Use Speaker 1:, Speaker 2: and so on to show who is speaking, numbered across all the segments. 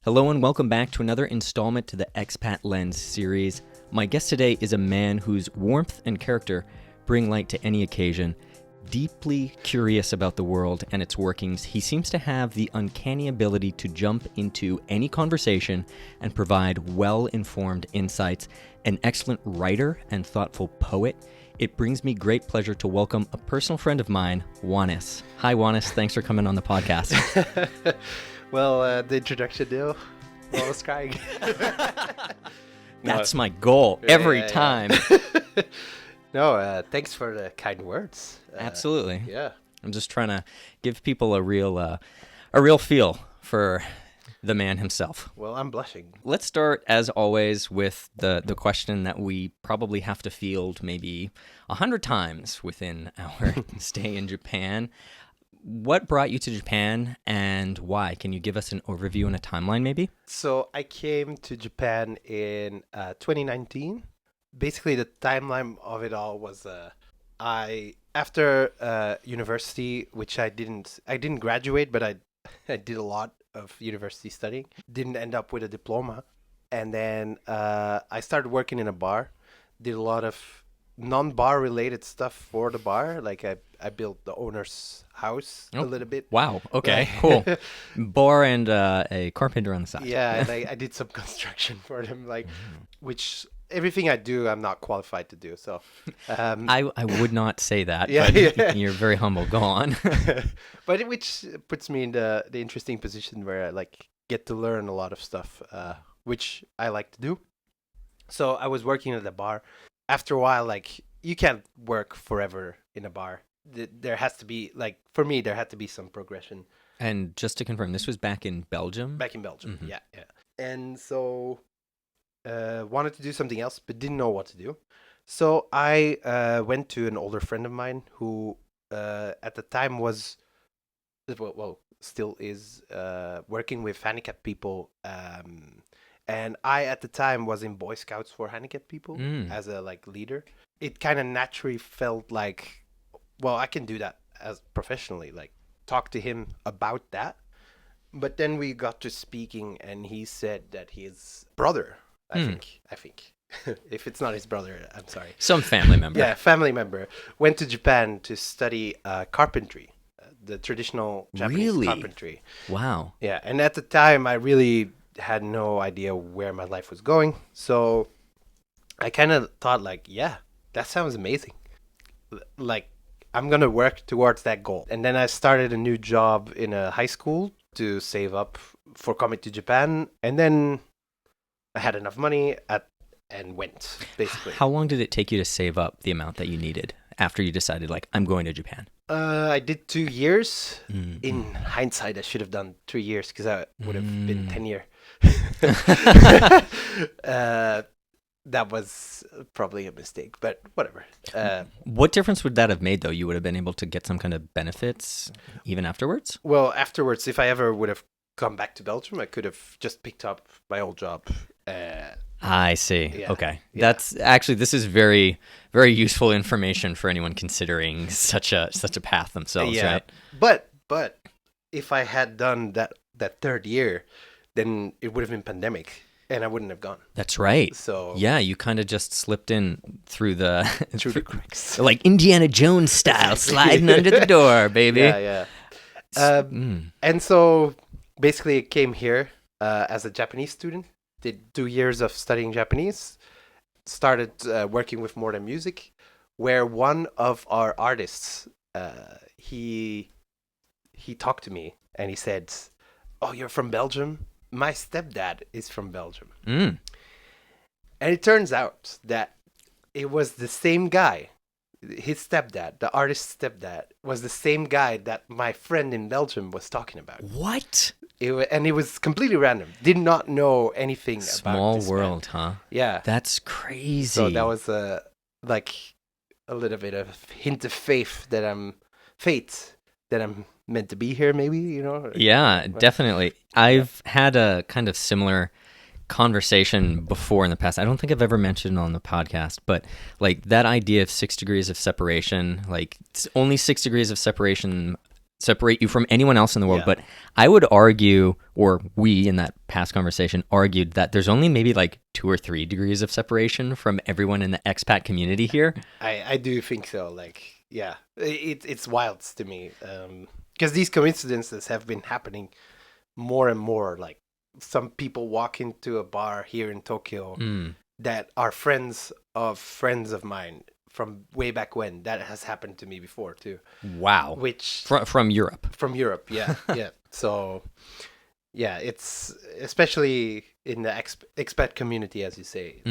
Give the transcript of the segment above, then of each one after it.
Speaker 1: Hello and welcome back to another installment to the Expat Lens series. My guest today is a man whose warmth and character bring light to any occasion. Deeply curious about the world and its workings, he seems to have the uncanny ability to jump into any conversation and provide well-informed insights. An excellent writer and thoughtful poet, it brings me great pleasure to welcome a personal friend of mine, Wannes. Hi, Wannes. Thanks for coming on the podcast.
Speaker 2: Well, the introduction deal, I was crying.
Speaker 1: That's my goal every time.
Speaker 2: No, thanks for the kind words.
Speaker 1: Absolutely.
Speaker 2: Yeah.
Speaker 1: I'm just trying to give people a real feel for the man himself.
Speaker 2: Well, I'm blushing.
Speaker 1: Let's start, as always, with the question that we probably have to field maybe 100 times within our stay in Japan. What brought you to Japan and why? Can you give us an overview and a timeline maybe?
Speaker 2: So I came to Japan in 2019. Basically, the timeline of it all was after university, which I didn't graduate, but I did a lot of university studying. Didn't end up with a diploma, and then I started working in a bar. Did a lot of non-bar related stuff for the bar. Like I built the owner's house a little bit.
Speaker 1: Wow. Okay. Cool. Bar and a carpenter on the side.
Speaker 2: Yeah, and I did some construction for them, which everything I do, I'm not qualified to do. So
Speaker 1: I would not say that.
Speaker 2: Yeah,
Speaker 1: but
Speaker 2: yeah.
Speaker 1: You're very humble. Go on.
Speaker 2: But which puts me in the interesting position where I get to learn a lot of stuff, which I like to do. So I was working at the bar. After a while, you can't work forever in a bar. There has to be, for me, there had to be some progression.
Speaker 1: And just to confirm, this was back in Belgium?
Speaker 2: Back in Belgium,
Speaker 1: Mm-hmm.
Speaker 2: yeah. And so wanted to do something else, but didn't know what to do. So I went to an older friend of mine who at the time was, still is, working with handicapped people. And I, at the time, was in Boy Scouts for handicapped people as a leader. It kind of naturally felt like, well, I can do that as professionally, talk to him about that. But then we got to speaking, and he said that his brother, I think, if it's not his brother, I'm sorry.
Speaker 1: Some family member.
Speaker 2: Yeah, family member, went to Japan to study carpentry, the traditional Japanese carpentry.
Speaker 1: Wow.
Speaker 2: Yeah, and at the time, I really had no idea where my life was going. So I kind of thought yeah, that sounds amazing. I'm going to work towards that goal. And then I started a new job in a high school to save up for coming to Japan. And then I had enough money and went, basically.
Speaker 1: How long did it take you to save up the amount that you needed after you decided, I'm going to Japan?
Speaker 2: I did 2 years. Mm-hmm. In hindsight, I should have done 3 years because I would have been 10 years. That was probably a mistake, but whatever.
Speaker 1: What difference would that have made, though? You would have been able to get some kind of benefits even afterwards?
Speaker 2: Well, afterwards, if I ever would have come back to Belgium, I could have just picked up my old job.
Speaker 1: I see.
Speaker 2: Yeah,
Speaker 1: okay.
Speaker 2: Yeah.
Speaker 1: That's actually, this is very, very useful information for anyone considering such a path themselves, right?
Speaker 2: But if I had done that third year, then it would have been pandemic. And I wouldn't have gone.
Speaker 1: That's right.
Speaker 2: So
Speaker 1: yeah, you kind of just slipped in through the
Speaker 2: cracks,
Speaker 1: like Indiana Jones style, sliding under the door, baby.
Speaker 2: Yeah. And so basically, I came here as a Japanese student. Did 2 years of studying Japanese. Started working with More Than Music, where one of our artists, he talked to me and he said, "Oh, you're from Belgium? My stepdad is from Belgium." And it turns out that it was the same guy. His stepdad, the artist's stepdad, was the same guy that my friend in Belgium was talking about.
Speaker 1: What?
Speaker 2: And it was completely random. Did not know anything about
Speaker 1: Small
Speaker 2: this
Speaker 1: world,
Speaker 2: man.
Speaker 1: huh?
Speaker 2: Yeah.
Speaker 1: That's crazy.
Speaker 2: So that was a little bit of hint of fate that I'm meant to be here, maybe,
Speaker 1: Yeah, definitely. I've had a kind of similar conversation before in the past. I don't think I've ever mentioned on the podcast, but that idea of 6 degrees of separation, it's only 6 degrees of separation separate you from anyone else in the world.
Speaker 2: Yeah.
Speaker 1: But I would argue, or we in that past conversation argued, that there's only maybe like 2 or 3 degrees of separation from everyone in the expat community here.
Speaker 2: I do think so. Like, yeah, it's wild to me. Because these coincidences have been happening more and more. Like, some people walk into a bar here in Tokyo that are friends of mine from way back when. That has happened to me before too.
Speaker 1: Wow.
Speaker 2: Which
Speaker 1: From Europe.
Speaker 2: from Europe, yeah, yeah. So, yeah, it's especially in the expat community, as you say.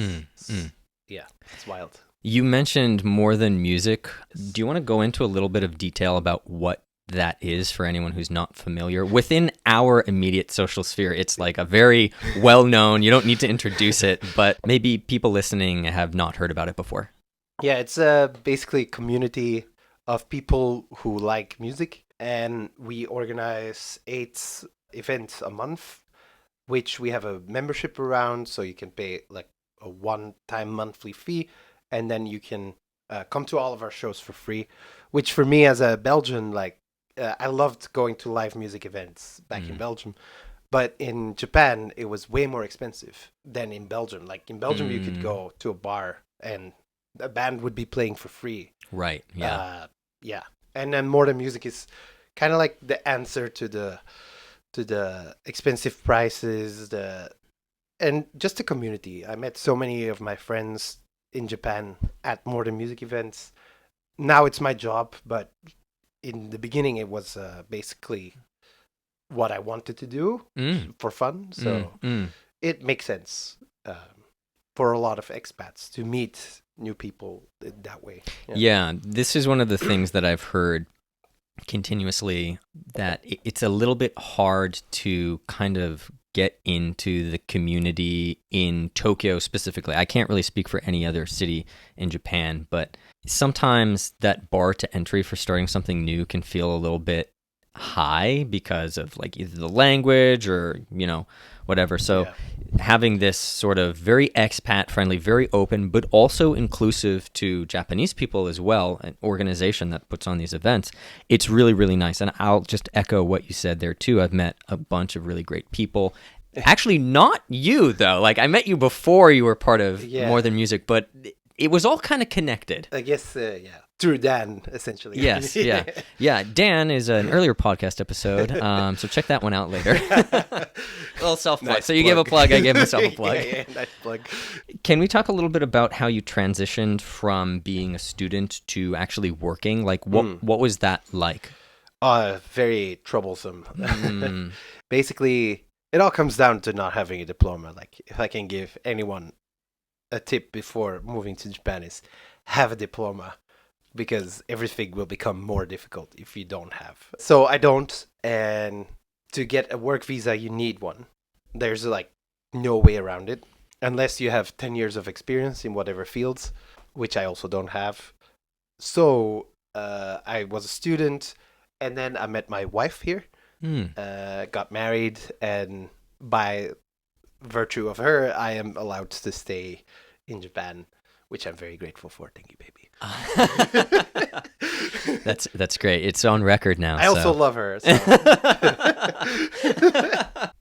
Speaker 2: Yeah, it's wild.
Speaker 1: You mentioned more than music.
Speaker 2: Yes.
Speaker 1: Do you want to go into a little bit of detail about what that is for anyone who's not familiar? Within our immediate social sphere, it's like a very well-known, you don't need to introduce it, but maybe people listening have not heard about it before.
Speaker 2: Yeah, it's basically a community of people who like music, and we organize 8 events a month, which we have a membership around, so you can pay like a one-time monthly fee, and then you can come to all of our shows for free, which for me as a Belgian, like, I loved going to live music events back in Belgium, but in Japan, it was way more expensive than in Belgium. Like, in Belgium, you could go to a bar and a band would be playing for free.
Speaker 1: Right, yeah.
Speaker 2: Yeah. And then modern music is kind of like the answer to the expensive prices, and just the community. I met so many of my friends in Japan at modern music events. Now it's my job, but in the beginning it was basically what I wanted to do for fun. So it makes sense for a lot of expats to meet new people that way.
Speaker 1: Yeah, this is one of the things that I've heard continuously, that it's a little bit hard to kind of get into the community in Tokyo specifically. I can't really speak for any other city in Japan, but sometimes that bar to entry for starting something new can feel a little bit high because of like either the language or, you know, whatever. So having this sort of very expat friendly, very open, but also inclusive to Japanese people as well, an organization that puts on these events, it's really, really nice. And I'll just echo what you said there too. I've met a bunch of really great people. Actually, not you though. Like, I met you before you were part of More Than Music, but it was all kind of connected.
Speaker 2: I guess, through Dan, essentially.
Speaker 1: Yes, yeah. Yeah, Dan is an earlier podcast episode, so check that one out later. A little self-plug.
Speaker 2: Nice
Speaker 1: So you gave a plug, I gave myself a plug.
Speaker 2: Yeah, nice plug.
Speaker 1: Can we talk a little bit about how you transitioned from being a student to actually working? Like, what was that like?
Speaker 2: Very troublesome. Basically, it all comes down to not having a diploma. Like, if I can give anyone a tip before moving to Japan, is have a diploma, because everything will become more difficult if you don't have. So I don't, and to get a work visa, you need one. There's like no way around it, unless you have 10 years of experience in whatever fields, which I also don't have. So I was a student, and then I met my wife here, got married, and by virtue of her, I am allowed to stay in Japan, which I'm very grateful for. Thank you, baby.
Speaker 1: That's great. It's on record now.
Speaker 2: I also love her. So.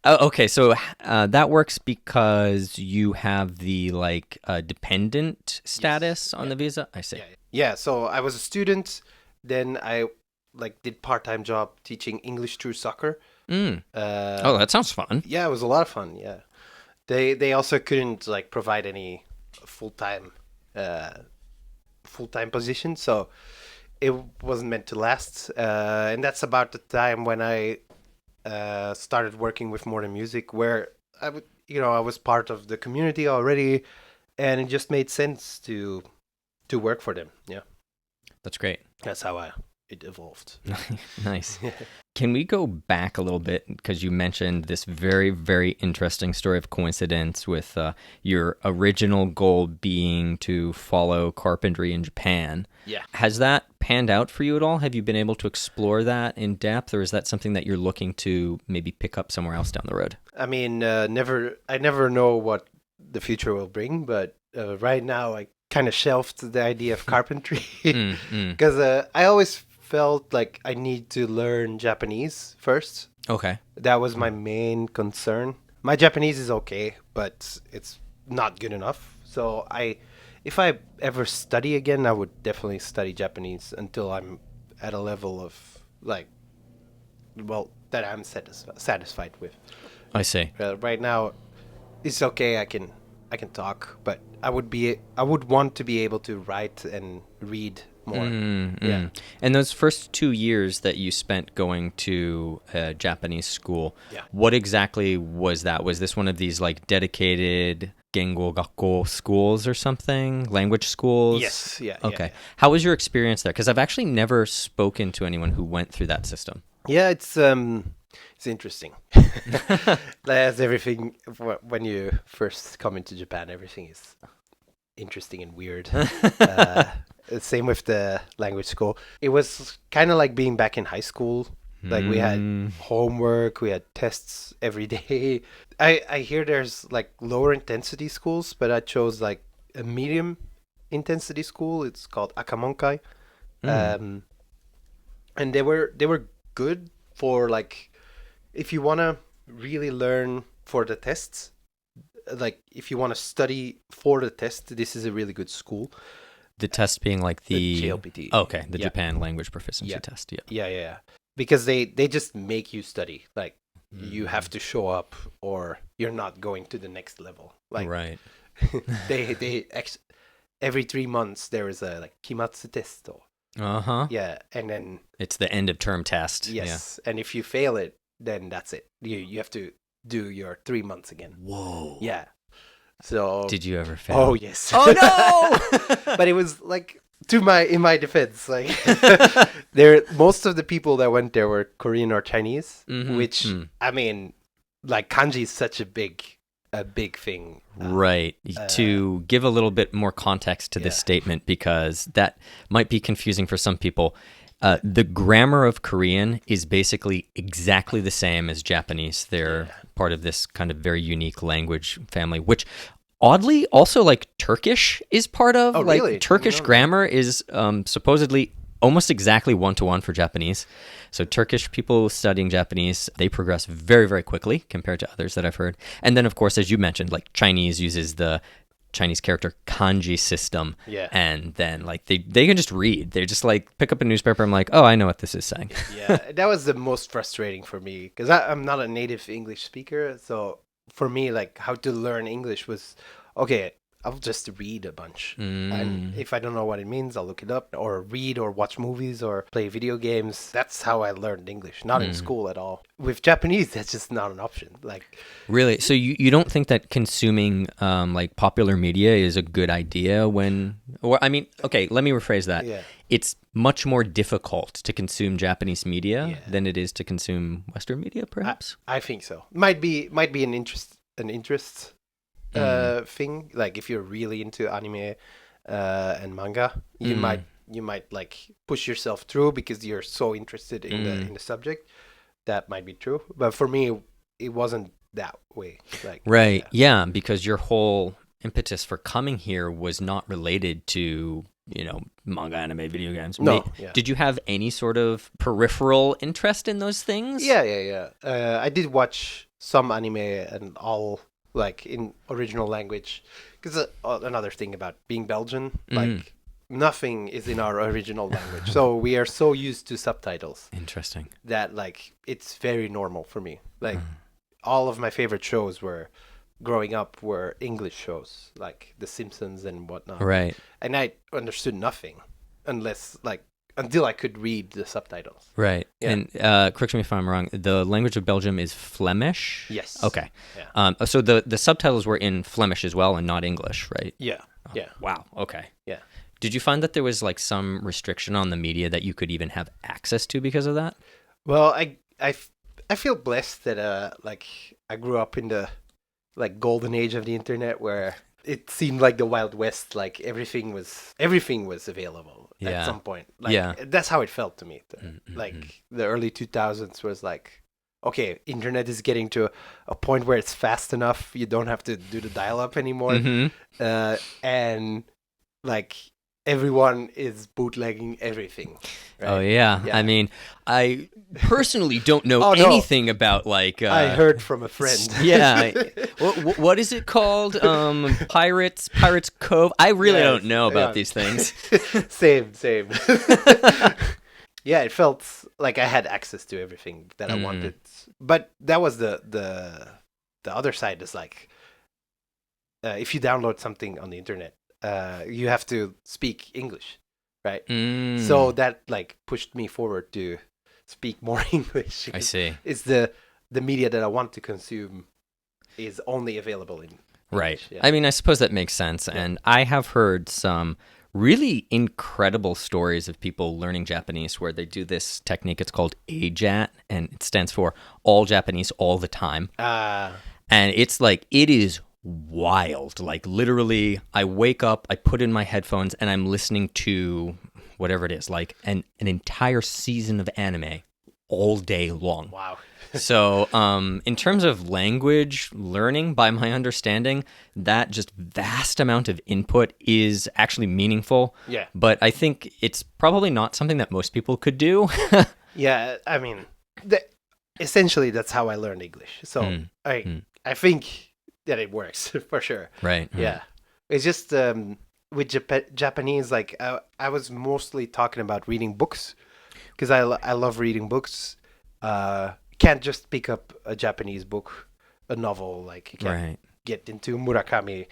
Speaker 1: Okay, so that works because you have the like dependent status on the visa. I see.
Speaker 2: Yeah. So I was a student, then I like did part-time job teaching English through soccer.
Speaker 1: Oh, that sounds fun.
Speaker 2: Yeah, it was a lot of fun. Yeah, they also couldn't like provide any full-time position, so it wasn't meant to last. And that's about the time when I started working with More Than Music, where I was part of the community already, and it just made sense to work for them. Yeah,
Speaker 1: that's great.
Speaker 2: That's how it evolved.
Speaker 1: Nice. Can we go back a little bit, because you mentioned this very, very interesting story of coincidence with your original goal being to follow carpentry in Japan.
Speaker 2: Yeah.
Speaker 1: Has that panned out for you at all? Have you been able to explore that in depth, or is that something that you're looking to maybe pick up somewhere else down the road?
Speaker 2: I mean, I never know what the future will bring, but right now I kind of shelved the idea of carpentry because I always felt like I need to learn Japanese first.
Speaker 1: Okay.
Speaker 2: That was my main concern. My Japanese is okay, but it's not good enough. So if I ever study again, I would definitely study Japanese until I'm at a level of like, well, that I'm satisfied with.
Speaker 1: I see.
Speaker 2: Right now, it's okay. I can talk, but I would want to be able to write and read more. Yeah.
Speaker 1: And those first 2 years that you spent going to a Japanese school,
Speaker 2: Yeah.
Speaker 1: what exactly was that? Was this one of these like dedicated Gengo Gakko schools or something? Language schools?
Speaker 2: Yes. Yeah.
Speaker 1: Okay.
Speaker 2: Yeah.
Speaker 1: How was your experience there? Because I've actually never spoken to anyone who went through that system.
Speaker 2: Yeah, it's interesting. As everything when you first come into Japan, everything is interesting and weird. Same with the language school. It was kind of like being back in high school. Like we had homework, we had tests every day. I hear there's like lower intensity schools, but I chose like a medium intensity school. It's called Akamonkai. And they were good for like if you want to really learn for the tests, like if you want to study for the test, this is a really good school.
Speaker 1: The test being like the
Speaker 2: JLPT.
Speaker 1: Okay, the
Speaker 2: Yeah.
Speaker 1: Japan Language Proficiency
Speaker 2: Yeah.
Speaker 1: Test. Yeah.
Speaker 2: Yeah. Because they just make you study. Like you have to show up or you're not going to the next level. Like
Speaker 1: Right.
Speaker 2: every 3 months there is a like kimatsu test.
Speaker 1: Uh-huh.
Speaker 2: Yeah, and then
Speaker 1: It's the end of term test.
Speaker 2: yes, and if you fail it, then that's it. You have to do your 3 months again.
Speaker 1: Yeah. Whoa.
Speaker 2: Yeah. So
Speaker 1: Did you ever fail?
Speaker 2: oh yes.
Speaker 1: Oh no!
Speaker 2: But it was like in my defense, like most of the people that went there were Korean or Chinese, which I mean, like kanji is such a big thing.
Speaker 1: Right. To give a little bit more context to this
Speaker 2: Yeah.
Speaker 1: statement, because that might be confusing for some people. The grammar of Korean is basically exactly the same as Japanese. They're part of this kind of very unique language family, which oddly also like Turkish is part of.
Speaker 2: Oh,
Speaker 1: like
Speaker 2: really?
Speaker 1: Turkish
Speaker 2: No.
Speaker 1: grammar is supposedly almost exactly 1-to-1 for Japanese. So Turkish people studying Japanese, they progress very, very quickly compared to others that I've heard. And then, of course, as you mentioned, like Chinese uses the Chinese character kanji system.
Speaker 2: Yeah.
Speaker 1: And then like they can just read. They just like pick up a newspaper. I'm like, oh, I know what this is saying.
Speaker 2: Yeah, that was the most frustrating for me because I'm not a native English speaker. So for me, like how to learn English was, okay, I'll just read a bunch. And if I don't know what it means, I'll look it up or read or watch movies or play video games. That's how I learned English, not in school at all. With Japanese, that's just not an option. Like,
Speaker 1: Really? So you don't think that consuming like popular media is a good idea when, or I mean, okay, let me rephrase that.
Speaker 2: Yeah.
Speaker 1: It's much more difficult to consume Japanese media
Speaker 2: Yeah.
Speaker 1: than it is to consume Western media, perhaps?
Speaker 2: I think so. Might be an interest thing. Like if you're really into anime and manga, you might like push yourself through because you're so interested in the subject. That might be true, but for me, it wasn't that way. Like
Speaker 1: Right. Yeah, because your whole impetus for coming here was not related to, manga, anime, video games.
Speaker 2: No, yeah.
Speaker 1: Did you have any sort of peripheral interest in those things?
Speaker 2: Yeah. I did watch some anime and all like in original language because another thing about being Belgian, like nothing is in our original language, so we are so used to subtitles
Speaker 1: Interesting.
Speaker 2: that like it's very normal for me. Like all of my favorite shows growing up were English shows, like The Simpsons and whatnot.
Speaker 1: Right.
Speaker 2: And I understood nothing until I could read the subtitles.
Speaker 1: Right.
Speaker 2: Yeah.
Speaker 1: And correct me if I'm wrong, the language of Belgium is Flemish?
Speaker 2: Yes.
Speaker 1: Okay.
Speaker 2: Yeah.
Speaker 1: So the subtitles were in Flemish as well and not English, right?
Speaker 2: Yeah. Yeah.
Speaker 1: Wow. Okay.
Speaker 2: Yeah.
Speaker 1: Did you find that there was like some restriction on the media that you could even have access to because of that?
Speaker 2: Well, I feel blessed that like I grew up in the like golden age of the internet where it seemed like the Wild West, like everything was available at some point. Like that's how it felt to me. Like the early 2000s was like, okay, internet is getting to a point where it's fast enough. You don't have to do the dial-up anymore. And like everyone is bootlegging everything. Right?
Speaker 1: Oh yeah.
Speaker 2: Yeah.
Speaker 1: I mean, I personally don't know
Speaker 2: Oh, no.
Speaker 1: anything about like.
Speaker 2: I heard from a friend.
Speaker 1: Yeah. What is it called? Pirates Cove. I really
Speaker 2: Yes,
Speaker 1: don't know about
Speaker 2: yeah.
Speaker 1: these things.
Speaker 2: Same. Yeah, it felt like I had access to everything that I wanted. But that was the other side is like, if you download something on the internet, you have to speak English, right? So that like pushed me forward to speak more English.
Speaker 1: I see.
Speaker 2: It's the media that I want to consume is only available in
Speaker 1: Right.
Speaker 2: English. Yeah.
Speaker 1: I mean, I suppose that makes sense.
Speaker 2: Yeah.
Speaker 1: And I have heard some really incredible stories of people learning Japanese where they do this technique. It's called AJAT, and it stands for All Japanese All the Time. And it's like, it is wild. Like, literally, I wake up, I put in my headphones, and I'm listening to whatever it is, like an entire season of anime all day long.
Speaker 2: Wow.
Speaker 1: So, in terms of language learning, by my understanding, that just vast amount of input is actually meaningful.
Speaker 2: Yeah.
Speaker 1: But I think it's probably not something that most people could do.
Speaker 2: Yeah, I mean, essentially that's how I learned English. So I think that it works for sure.
Speaker 1: Right.
Speaker 2: Yeah, it's just with Japanese, like I was mostly talking about reading books because I love reading books. Can't just pick up a Japanese book, a novel, like you can't get into Murakami.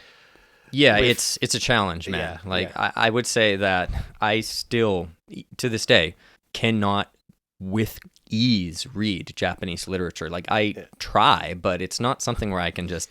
Speaker 1: Yeah, it's a challenge, man. I would say that I still, to this day, cannot with ease read Japanese literature. Like, I try, but it's not something where I can just,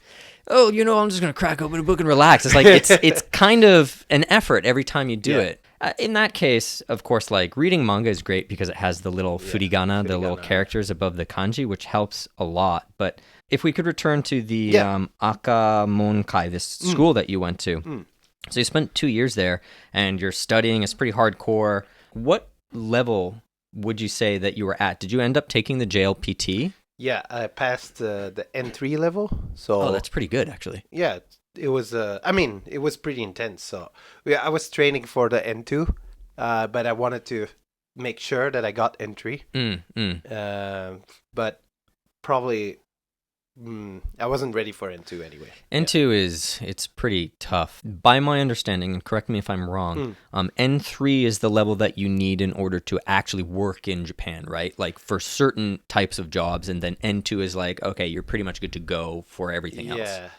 Speaker 1: I'm just going to crack open a book and relax. It's like, it's kind of an effort every time you do it. In that case, of course, like, reading manga is great because it has the little furigana, the little characters above the kanji, which helps a lot. But if we could return to the Aka Monkai, this school that you went to. So you spent 2 years there, and you're studying. It's pretty hardcore. What level would you say that you were at? Did you end up taking the JLPT?
Speaker 2: Yeah, I passed the N3 level. So
Speaker 1: that's pretty good, actually.
Speaker 2: Yeah, it was. It was pretty intense. So I was training for the N2, but I wanted to make sure that I got N3. But probably I wasn't ready for N2 anyway.
Speaker 1: N2 it's pretty tough. By my understanding, and correct me if I'm wrong, N3 is the level that you need in order to actually work in Japan, right? Like, for certain types of jobs, and then N2 is like, okay, you're pretty much good to go for everything else.
Speaker 2: Yeah,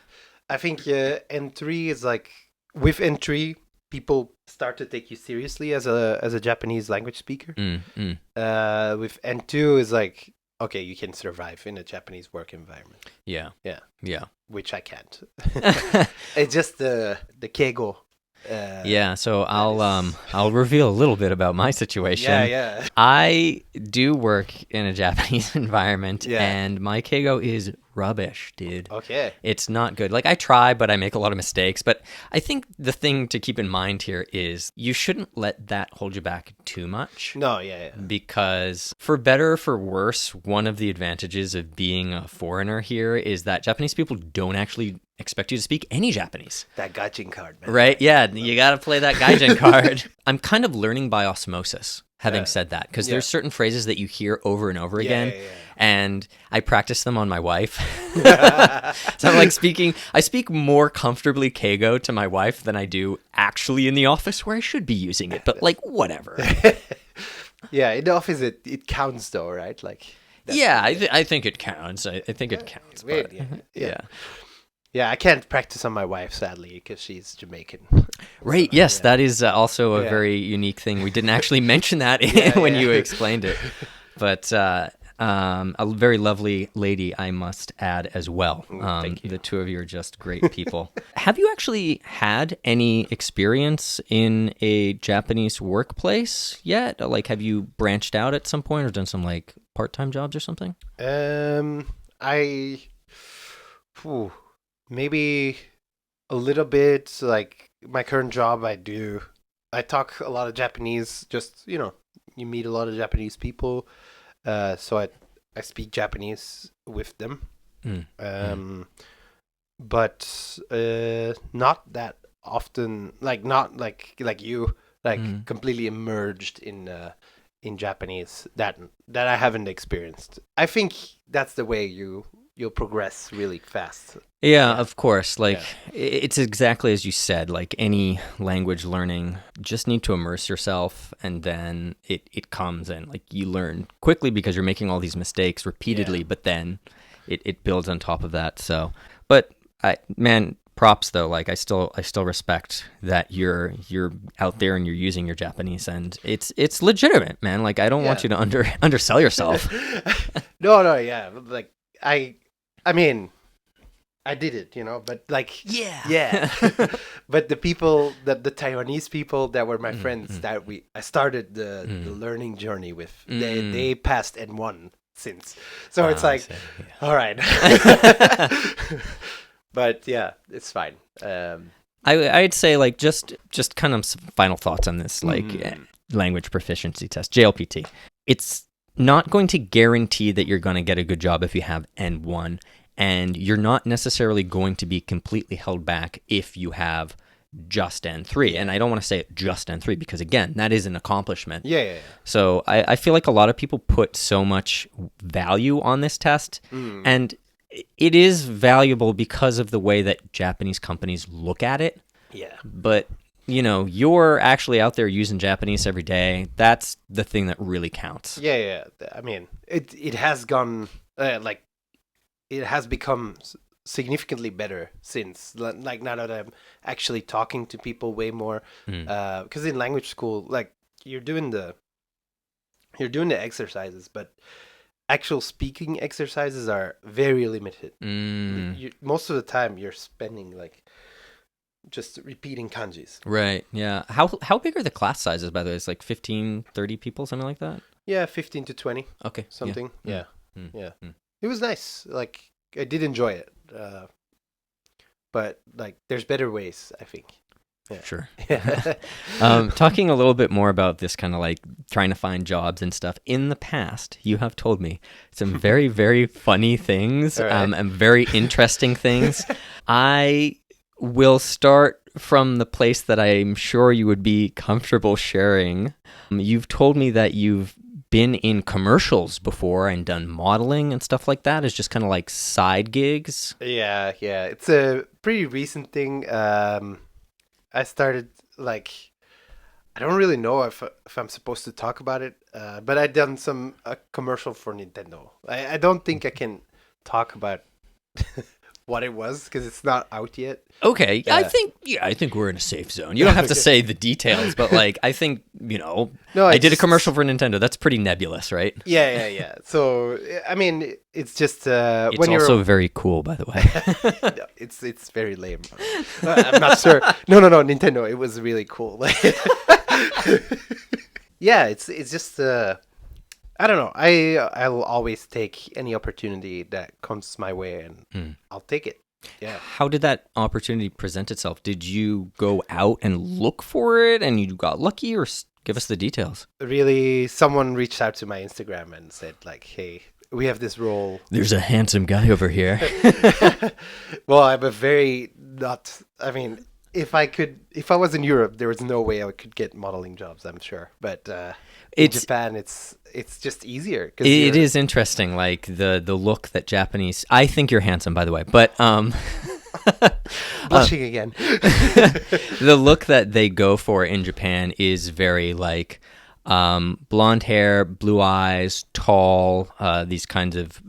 Speaker 2: I think N3 is like, with N3, people start to take you seriously as a Japanese language speaker. With N2 is like, okay, you can survive in a Japanese work environment. Yeah. Which I can't. It's just the keigo.
Speaker 1: So I'll reveal a little bit about my situation.
Speaker 2: Yeah.
Speaker 1: I do work in a Japanese environment, and my keigo is rubbish, dude.
Speaker 2: Okay.
Speaker 1: It's not good. Like, I try, but I make a lot of mistakes. But I think the thing to keep in mind here is you shouldn't let that hold you back too much.
Speaker 2: No, yeah.
Speaker 1: Because for better or for worse, one of the advantages of being a foreigner here is that Japanese people don't actually expect you to speak any Japanese.
Speaker 2: That gaijin card, man.
Speaker 1: Right? Yeah, you got to play that gaijin card. I'm kind of learning by osmosis, having said that, because there's certain phrases that you hear over and over again, and I practice them on my wife. So I'm like I speak more comfortably keigo to my wife than I do actually in the office where I should be using it, but like, whatever.
Speaker 2: Yeah, in the office it counts though, right? Like.
Speaker 1: I think it counts. I think it counts.
Speaker 2: Weird,
Speaker 1: but,
Speaker 2: Yeah, I can't practice on my wife, sadly, because she's Jamaican.
Speaker 1: Right, yes, that is also a very unique thing. We didn't actually mention that when you explained it. But a very lovely lady, I must add, as well.
Speaker 2: Thank you.
Speaker 1: The two of you are just great people. Have you actually had any experience in a Japanese workplace yet? Like, have you branched out at some point or done some, like, part-time jobs or something?
Speaker 2: Maybe a little bit. Like, my current job, I talk a lot of Japanese. Just, you meet a lot of Japanese people. So I speak Japanese with them. But not that often. Like, not like you. like completely immersed in Japanese that I haven't experienced. I think that's the way you'll progress really fast.
Speaker 1: Yeah, of course. Like, it's exactly as you said. Like any language learning, just need to immerse yourself, and then it comes, and like you learn quickly because you're making all these mistakes repeatedly. But then it builds on top of that. So, but man, props though. Like I still respect that you're out there and you're using your Japanese, and it's legitimate, man. Like I don't want you to undersell yourself.
Speaker 2: No, yeah. Like I mean, I did it, but like, yeah. But the people, the Taiwanese people that were my friends that I started the learning journey with, they passed N1 since. So it's like, all right. But yeah, it's fine.
Speaker 1: I'd say like just kind of some final thoughts on this language proficiency test, JLPT. It's not going to guarantee that you're going to get a good job if you have N1, and you're not necessarily going to be completely held back if you have just N3. And I don't want to say just N3 because, again, that is an accomplishment.
Speaker 2: Yeah.
Speaker 1: So I feel like a lot of people put so much value on this test, and it is valuable because of the way that Japanese companies look at it.
Speaker 2: Yeah.
Speaker 1: But, you're actually out there using Japanese every day. That's the thing that really counts.
Speaker 2: Yeah. I mean, it has gone, it has become significantly better since, like, now that I'm actually talking to people way more. Because in language school, like, you're doing the exercises, but actual speaking exercises are very limited. Most of the time you're spending like just repeating kanjis.
Speaker 1: Right, yeah. How big are the class sizes, by the way? It's like 15, 30 people, something like that?
Speaker 2: Yeah, 15 to 20.
Speaker 1: Okay.
Speaker 2: Something. Yeah. It was nice. Like, I did enjoy it. But, like, there's better ways, I think. Yeah.
Speaker 1: Sure. Talking a little bit more about this kind of like trying to find jobs and stuff. In the past, you have told me some very, very funny things and very interesting things. I will start from the place that I'm sure you would be comfortable sharing. You've told me that you've been in commercials before and done modeling and stuff like that as just kind of like side gigs.
Speaker 2: Yeah. It's a pretty recent thing. I started, like, I don't really know if I'm supposed to talk about it, but I done a commercial for Nintendo. I don't think I can talk about what it was because it's not out yet.
Speaker 1: Okay, I think we're in a safe zone. You don't have to say the details, but like I think no, I did a commercial for Nintendo. That's pretty nebulous, right?
Speaker 2: Yeah. So I mean, it's just
Speaker 1: it's when also very cool, by the way.
Speaker 2: No, it's very lame. I'm not sure. No, Nintendo. It was really cool. Yeah, it's just I don't know. I'll always take any opportunity that comes my way, and I'll take it. Yeah.
Speaker 1: How did that opportunity present itself? Did you go out and look for it, and you got lucky, or give us the details?
Speaker 2: Really, someone reached out to my Instagram and said, like, "Hey, we have this role.
Speaker 1: There's a handsome guy over here."
Speaker 2: Well, I'm a very not. I mean, if I was in Europe, there was no way I could get modeling jobs, I'm sure. But in Japan, it's just easier.
Speaker 1: It is interesting, like the look that Japanese. I think you're handsome, by the way, but
Speaker 2: blushing again.
Speaker 1: The look that they go for in Japan is very like blonde hair, blue eyes, tall. These kinds of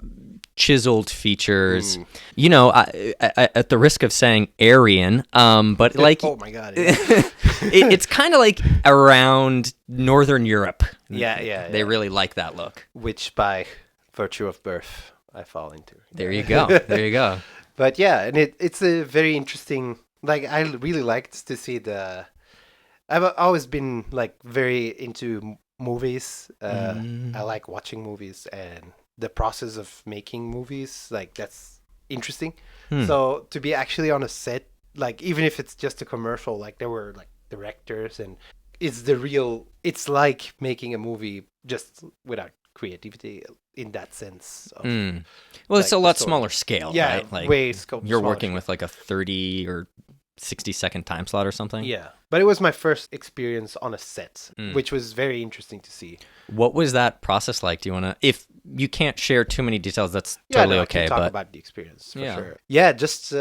Speaker 1: chiseled features. At the risk of saying Aryan, but like,
Speaker 2: oh my god,
Speaker 1: it's kind of like around Northern Europe.
Speaker 2: Yeah.
Speaker 1: They really like that look,
Speaker 2: which by virtue of birth I fall into.
Speaker 1: There you go.
Speaker 2: But yeah, and it's a very interesting. Like, I really liked to see I've always been like very into movies. I like watching movies and the process of making movies, like, that's interesting. So to be actually on a set, like, even if it's just a commercial, like, there were like directors, and it's like making a movie just without creativity in that sense of,
Speaker 1: well, it's like, a lot smaller scale, right?
Speaker 2: Like, way scope.
Speaker 1: You're working with like a 30 or 60-second time slot or something.
Speaker 2: Yeah, but it was my first experience on a set,
Speaker 1: Mm.
Speaker 2: which was very interesting to see.
Speaker 1: What was that process like? Do you want to, if you can't share too many details, that's
Speaker 2: Yeah,
Speaker 1: totally
Speaker 2: no, I
Speaker 1: okay.
Speaker 2: can talk
Speaker 1: But
Speaker 2: about the experience for
Speaker 1: Yeah.
Speaker 2: sure. Yeah, just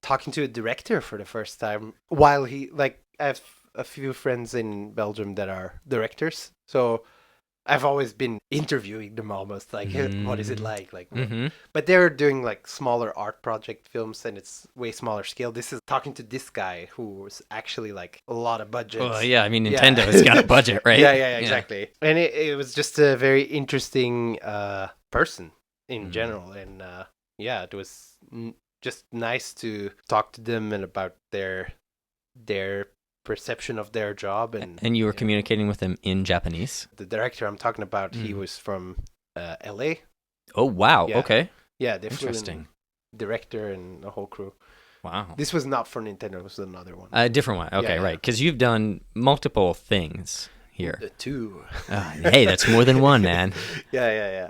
Speaker 2: talking to a director for the first time while he like I have a few friends in Belgium that are directors, so I've always been interviewing them almost like what is it like
Speaker 1: hmm
Speaker 2: but they're doing like smaller art project films and it's way smaller scale. This is talking to this guy who's actually like a lot of budget.
Speaker 1: well, yeah, I mean,
Speaker 2: Yeah.
Speaker 1: Nintendo's got a budget, right?
Speaker 2: Yeah, exactly. And it was just a very interesting person in
Speaker 1: Mm.
Speaker 2: general. And yeah, it was just nice to talk to them and about their perception of their job.
Speaker 1: And you were communicating with him in Japanese?
Speaker 2: The director I'm talking about, he was from LA.
Speaker 1: Oh, wow.
Speaker 2: Yeah.
Speaker 1: Okay.
Speaker 2: Yeah, they flew in
Speaker 1: Interesting.
Speaker 2: director and the whole crew.
Speaker 1: Wow.
Speaker 2: This was not for Nintendo, it was another one.
Speaker 1: A different one. Okay,
Speaker 2: Yeah.
Speaker 1: right. Because you've done multiple things here.
Speaker 2: The two.
Speaker 1: Hey, that's more than one, man.
Speaker 2: Yeah.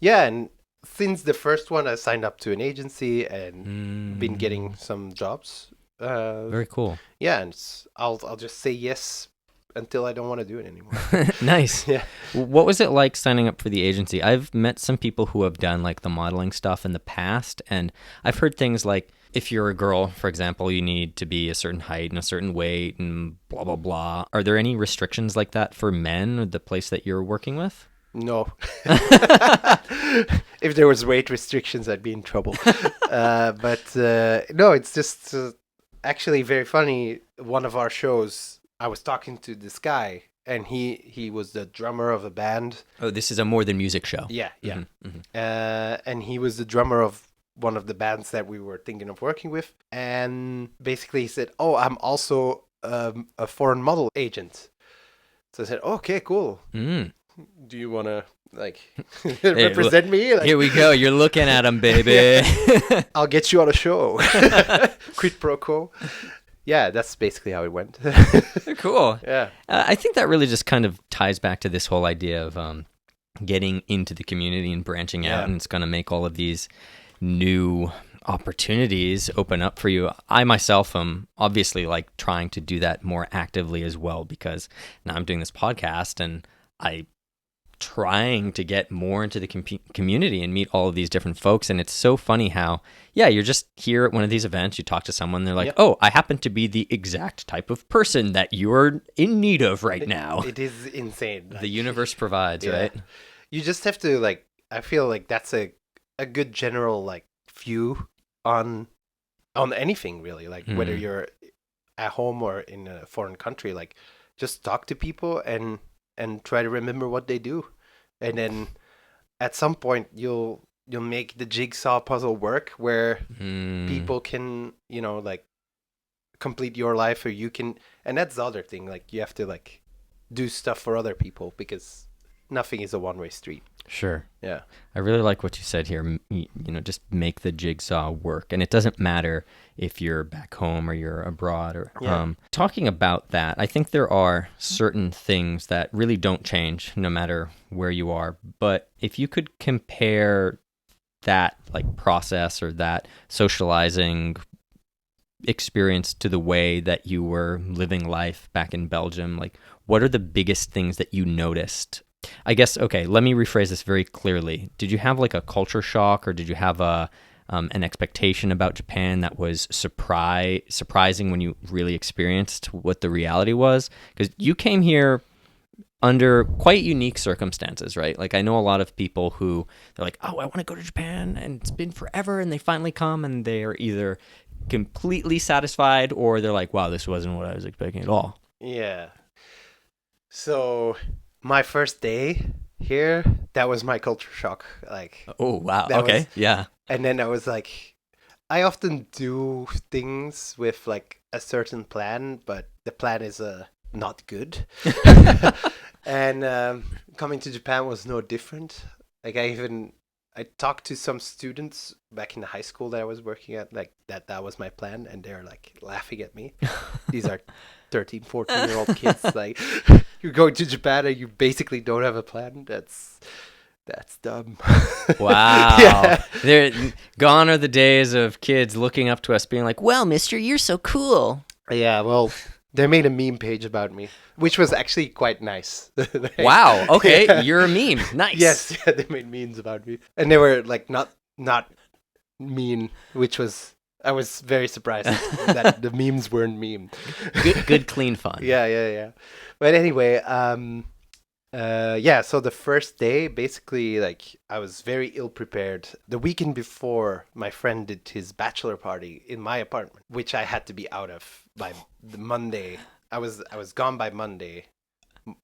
Speaker 2: Yeah, and since the first one, I signed up to an agency and been getting some jobs.
Speaker 1: Very cool.
Speaker 2: Yeah, and I'll just say yes until I don't want to do it anymore.
Speaker 1: Nice.
Speaker 2: Yeah.
Speaker 1: What was it like signing up for the agency? I've met some people who have done like the modeling stuff in the past, and I've heard things like if you're a girl, for example, you need to be a certain height and a certain weight and blah, blah, blah. Are there any restrictions like that for men or the place that you're working with?
Speaker 2: No. If there was weight restrictions, I'd be in trouble. But no, it's just actually very funny. One of our shows, I was talking to this guy, and he was the drummer of a band.
Speaker 1: Oh, this is a more than music show.
Speaker 2: Yeah.
Speaker 1: Mhm.
Speaker 2: And he was the drummer of one of the bands that we were thinking of working with. And basically he said, "Oh, I'm also a foreign model agent." So I said, "Okay, cool.
Speaker 1: Mm.
Speaker 2: Do you want to like represent me?" Like,
Speaker 1: Here we go. You're looking at him, baby.
Speaker 2: I'll get you on a show. Quid pro quo. Yeah, that's basically how it went.
Speaker 1: Cool.
Speaker 2: Yeah.
Speaker 1: I think that really just kind of ties back to this whole idea of getting into the community and branching out, and it's going to make all of these new opportunities open up for you. I myself am obviously like trying to do that more actively as well, because now I'm doing this podcast and I trying to get more into the community and meet all of these different folks. And it's so funny how, yeah, you're just here at one of these events, you talk to someone, they're like,
Speaker 2: Yep.
Speaker 1: oh, I happen to be the exact type of person that you're in need of right now.
Speaker 2: It is insane.
Speaker 1: The
Speaker 2: Like,
Speaker 1: universe provides,
Speaker 2: yeah.
Speaker 1: right?
Speaker 2: You just have to like. I feel like that's a good general like view on anything really. Like whether you're at home or in a foreign country, like just talk to people and try to remember what they do, and then at some point you'll make the jigsaw puzzle work where people can like complete your life, or you can. And that's the other thing, like you have to like do stuff for other people because nothing is a one-way street.
Speaker 1: Sure.
Speaker 2: Yeah.
Speaker 1: I really like what you said here. Just make the jigsaw work. And it doesn't matter if you're back home or you're abroad. Or talking about that, I think there are certain things that really don't change no matter where you are. But if you could compare that like process or that socializing experience to the way that you were living life back in Belgium, like what are the biggest things that you noticed? I guess, okay, let me rephrase this very clearly. Did you have like a culture shock, or did you have an expectation about Japan that was surprising when you really experienced what the reality was? Because you came here under quite unique circumstances, right? Like I know a lot of people who they're like, oh, I want to go to Japan and it's been forever, and they finally come and they're either completely satisfied or they're like, wow, this wasn't what I was expecting at all.
Speaker 2: Yeah. So my first day here, that was my culture shock. Like,
Speaker 1: oh wow,
Speaker 2: that
Speaker 1: okay,
Speaker 2: was-
Speaker 1: yeah.
Speaker 2: and then I was like, I often do things with like a certain plan, but the plan is not good. And coming to Japan was no different. Like I talked to some students back in the high school that I was working at, like that was my plan, and they're like laughing at me. These are 13, 14-year-old kids. Like, you're going to Japan and you basically don't have a plan. That's That's dumb.
Speaker 1: Wow.
Speaker 2: Yeah.
Speaker 1: They're gone are the days of kids looking up to us being like, well, mister, you're so cool.
Speaker 2: Yeah, well, they made a meme page about me, which was actually quite nice.
Speaker 1: Wow. Okay.
Speaker 2: Yeah.
Speaker 1: You're a meme. Nice.
Speaker 2: Yes, yeah, they made memes about me. And they were like not mean, which was I was very surprised that the memes weren't meme.
Speaker 1: Good, clean fun.
Speaker 2: Yeah. But anyway, yeah, so the first day, basically, like, I was very ill prepared. The weekend before, my friend did his bachelor party in my apartment, which I had to be out of by the Monday. I was gone by Monday,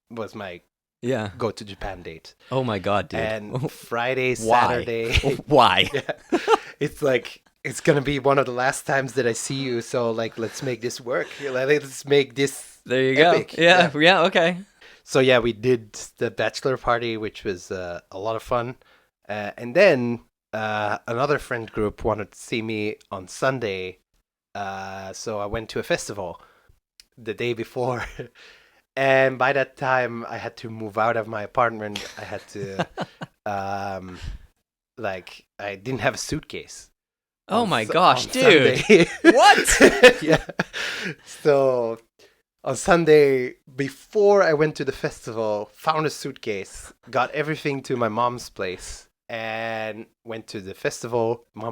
Speaker 2: was my
Speaker 1: Yeah.
Speaker 2: go to Japan date.
Speaker 1: Oh my God, dude.
Speaker 2: And Friday,
Speaker 1: Why?
Speaker 2: Saturday.
Speaker 1: Why?
Speaker 2: Yeah, it's like, it's gonna be one of the last times that I see you, so, like, let's make this work. Let's make this
Speaker 1: There you
Speaker 2: epic.
Speaker 1: go. Yeah. Okay.
Speaker 2: So yeah, we did the bachelor party, which was a lot of fun. And then another friend group wanted to see me on Sunday. So I went to a festival the day before. And by that time, I had to move out of my apartment. I had to, I didn't have a suitcase.
Speaker 1: Oh
Speaker 2: on
Speaker 1: my
Speaker 2: Su-
Speaker 1: gosh,
Speaker 2: on
Speaker 1: dude.
Speaker 2: Sunday.
Speaker 1: What?
Speaker 2: Yeah. So on Sunday, before I went to the festival, found a suitcase, got everything to my mom's place, and went to the festival. My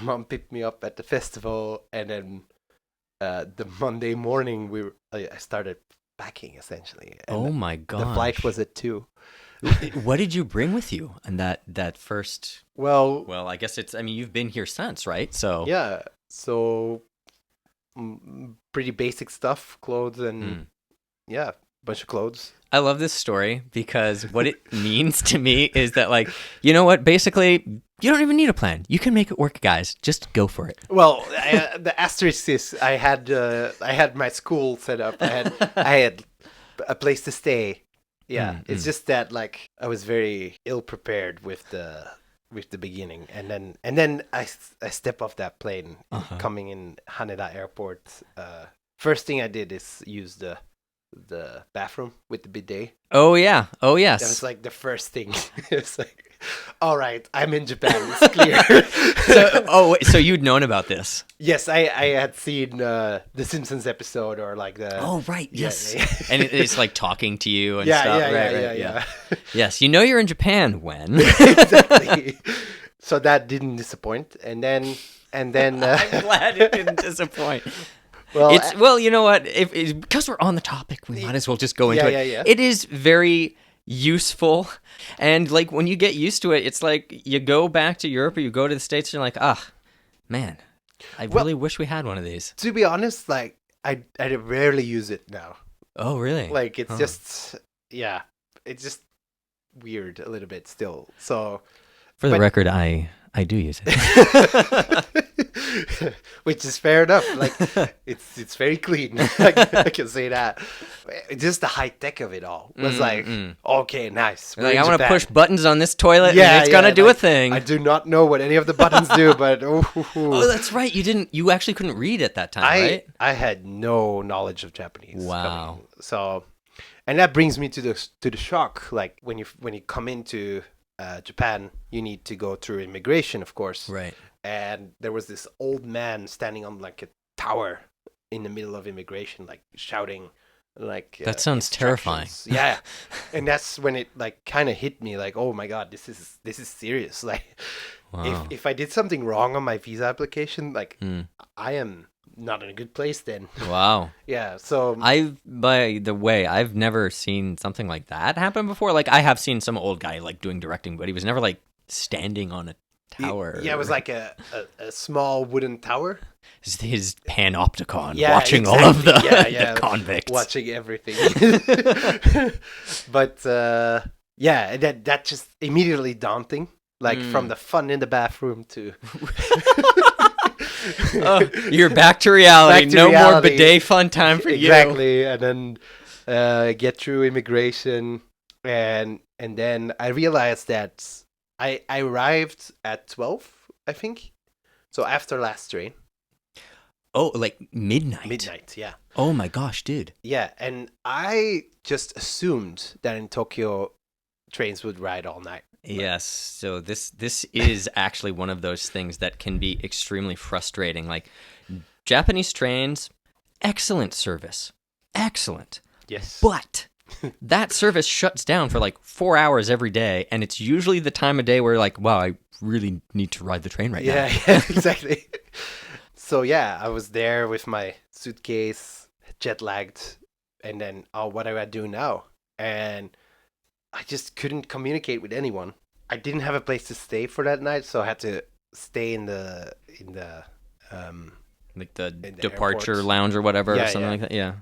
Speaker 2: mom picked me up at the festival, and then the Monday morning, I started packing, essentially. And
Speaker 1: Oh my gosh.
Speaker 2: the flight was at 2.
Speaker 1: What did you bring with you on that first?
Speaker 2: Well,
Speaker 1: I guess you've been here since, right? So
Speaker 2: yeah, so pretty basic stuff, clothes, and yeah, bunch of clothes.
Speaker 1: I love this story because what it means to me is that, like, you know what? Basically, you don't even need a plan. You can make it work, guys. Just go for it.
Speaker 2: Well, the asterisk is I had my school set up. I had a place to stay. Yeah, it's just that, like, I was very ill prepared with the beginning, and then I step off that plane coming in Haneda Airport. First thing I did is use the bathroom with the bidet.
Speaker 1: Oh yeah. Oh yes.
Speaker 2: That was like the first thing. It's like, all right, I'm in Japan. It's clear.
Speaker 1: So you'd known about this?
Speaker 2: Yes, I had seen the Simpsons episode, or like the.
Speaker 1: Oh right, yes.
Speaker 2: Yeah.
Speaker 1: And it's like talking to you and
Speaker 2: Yeah,
Speaker 1: stuff.
Speaker 2: yeah.
Speaker 1: Yes, you know you're in Japan when.
Speaker 2: Exactly. So that didn't disappoint, and then.
Speaker 1: I'm glad it didn't disappoint.
Speaker 2: Well,
Speaker 1: you know what? Because we're on the topic, we might as well just go into it.
Speaker 2: Yeah.
Speaker 1: It is very useful, and like when you get used to it, it's like you go back to Europe or you go to the States, and you're like, man, I really wish we had one of these.
Speaker 2: To be honest, like I rarely use it now.
Speaker 1: Oh, really?
Speaker 2: Like it's just it's just weird a little bit still. So
Speaker 1: for the record, I do use it.
Speaker 2: Which is fair enough. Like it's very clean. I can say that. Just the high tech of it all was okay, nice.
Speaker 1: Like, I want to push buttons on this toilet, and it's gonna do a thing.
Speaker 2: I do not know what any of the buttons do, but
Speaker 1: oh, that's right. You actually couldn't read at that time, right?
Speaker 2: I had no knowledge of Japanese.
Speaker 1: Wow.
Speaker 2: So, and that brings me to the shock. Like when you come into Japan, you need to go through immigration, of course.
Speaker 1: Right.
Speaker 2: And there was this old man standing on like a tower in the middle of immigration, like shouting, like
Speaker 1: that sounds terrifying.
Speaker 2: Yeah, and that's when it like kind of hit me, like, oh my god, this is serious. Like,
Speaker 1: wow.
Speaker 2: if I did something wrong on my visa application, like I am not in a good place then.
Speaker 1: Wow.
Speaker 2: Yeah. So
Speaker 1: by the way, I've never seen something like that happen before. Like, I have seen some old guy like doing directing, but he was never like standing on a tower.
Speaker 2: Yeah, it was like a small wooden tower.
Speaker 1: His panopticon,
Speaker 2: Yeah,
Speaker 1: watching
Speaker 2: exactly.
Speaker 1: all of the,
Speaker 2: the
Speaker 1: convicts.
Speaker 2: Watching everything. But yeah, that just immediately daunting. Like from the fun in the bathroom to
Speaker 1: you're back to reality.
Speaker 2: Back to
Speaker 1: no
Speaker 2: reality.
Speaker 1: More bidet fun time for you.
Speaker 2: Exactly. And then get through immigration, and then I realized that I arrived at 12, I think. So after last train.
Speaker 1: Oh, like midnight?
Speaker 2: Midnight, yeah.
Speaker 1: Oh my gosh, dude.
Speaker 2: Yeah, and I just assumed that in Tokyo, trains would ride all night.
Speaker 1: Yes. So this is actually one of those things that can be extremely frustrating. Like Japanese trains, excellent service. Excellent.
Speaker 2: Yes.
Speaker 1: But that service shuts down for like 4 hours every day, and it's usually the time of day where like, wow, I really need to ride the train right now.
Speaker 2: Yeah, exactly. So yeah, I was there with my suitcase, jet lagged, and then what do I do now? And I just couldn't communicate with anyone. I didn't have a place to stay for that night, so I had to stay um
Speaker 1: Like the
Speaker 2: in the
Speaker 1: departure
Speaker 2: airport.
Speaker 1: lounge or whatever, or
Speaker 2: Yeah,
Speaker 1: something
Speaker 2: yeah.
Speaker 1: like that. Yeah.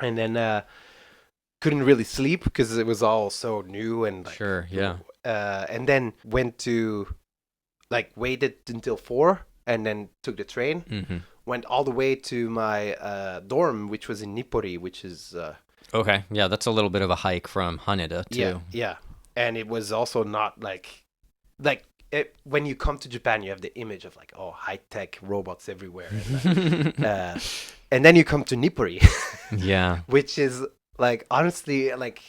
Speaker 2: And then couldn't really sleep because it was all so new and like
Speaker 1: Sure. Yeah.
Speaker 2: and then went to like waited until 4 and then took the train.
Speaker 1: Mm-hmm.
Speaker 2: Went all the way to my dorm, which was in Nippori, which is
Speaker 1: Okay. Yeah, that's a little bit of a hike from Haneda too.
Speaker 2: yeah, and it was also not like when you come to Japan, you have the image of like high tech robots everywhere, and then you come to Nippori,
Speaker 1: Yeah.
Speaker 2: which is like honestly like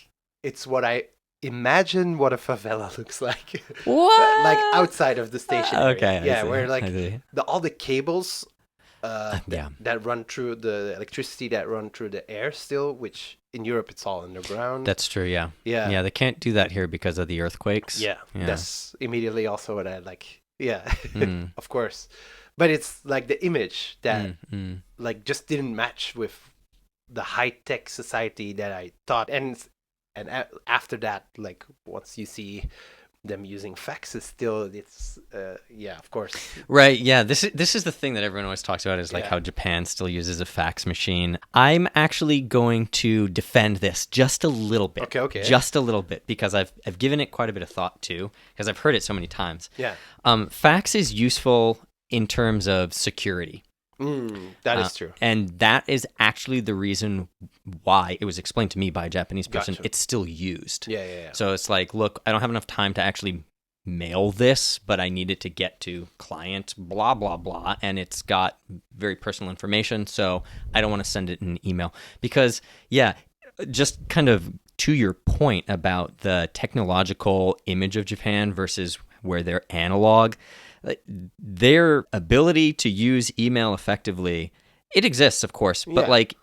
Speaker 2: it's what I imagine what a favela looks like,
Speaker 1: What?
Speaker 2: like outside of the station.
Speaker 1: Okay.
Speaker 2: Area. Yeah, where
Speaker 1: I
Speaker 2: like
Speaker 1: see.
Speaker 2: all the cables
Speaker 1: Yeah.
Speaker 2: that run through the electricity that run through the air still, which in Europe it's all underground.
Speaker 1: That's true. Yeah.
Speaker 2: Yeah.
Speaker 1: Yeah. They can't do that here because of the earthquakes.
Speaker 2: Yeah,
Speaker 1: Yeah.
Speaker 2: that's immediately also what I like. Yeah,
Speaker 1: Mm.
Speaker 2: of course, but it's like the image that
Speaker 1: Mm.
Speaker 2: like just didn't match with the high tech society that I thought, and after that, like once you see them using faxes, still it's yeah, of course.
Speaker 1: Right. Yeah. This is the thing that everyone always talks about is like
Speaker 2: Yeah.
Speaker 1: how Japan still uses a fax machine. I'm actually going to defend this just a little bit.
Speaker 2: Okay.
Speaker 1: Just a little bit because I've given it quite a bit of thought too because I've heard it so many times.
Speaker 2: Yeah.
Speaker 1: Fax is useful in terms of security.
Speaker 2: That is true.
Speaker 1: And that is actually the reason why it was explained to me by a Japanese person.
Speaker 2: Gotcha.
Speaker 1: It's still used.
Speaker 2: Yeah.
Speaker 1: So it's like, look, I don't have enough time to actually mail this, but I need it to get to client, blah, blah, blah. And it's got very personal information. So I don't want to send it in an email because, yeah, just kind of to your point about the technological image of Japan versus where they're analog, their ability to use email effectively, it exists, of course, but
Speaker 2: Yeah.
Speaker 1: like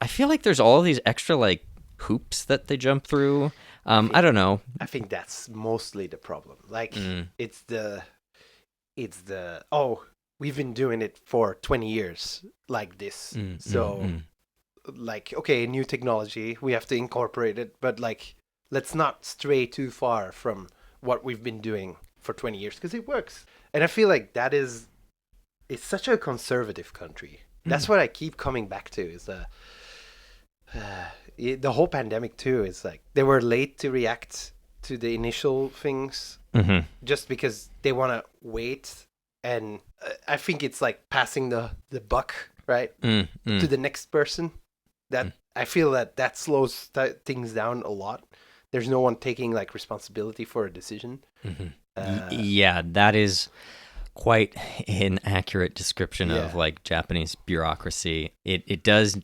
Speaker 1: I feel like there's all of these extra like hoops that they jump through. I don't know.
Speaker 2: I think that's mostly the problem. Like it's the we've been doing it for 20 years like this. So like okay, new technology, we have to incorporate it, but like let's not stray too far from what we've been doing for 20 years because it works. And I feel like it's such a conservative country. That's what I keep coming back to is the whole pandemic too is like they were late to react to the initial things just because they want to wait, and I think it's like passing the buck right to the next person. That I feel that slows things down a lot. There's no one taking like responsibility for a decision.
Speaker 1: Yeah, that is quite an accurate description of
Speaker 2: Yeah.
Speaker 1: like Japanese bureaucracy. It does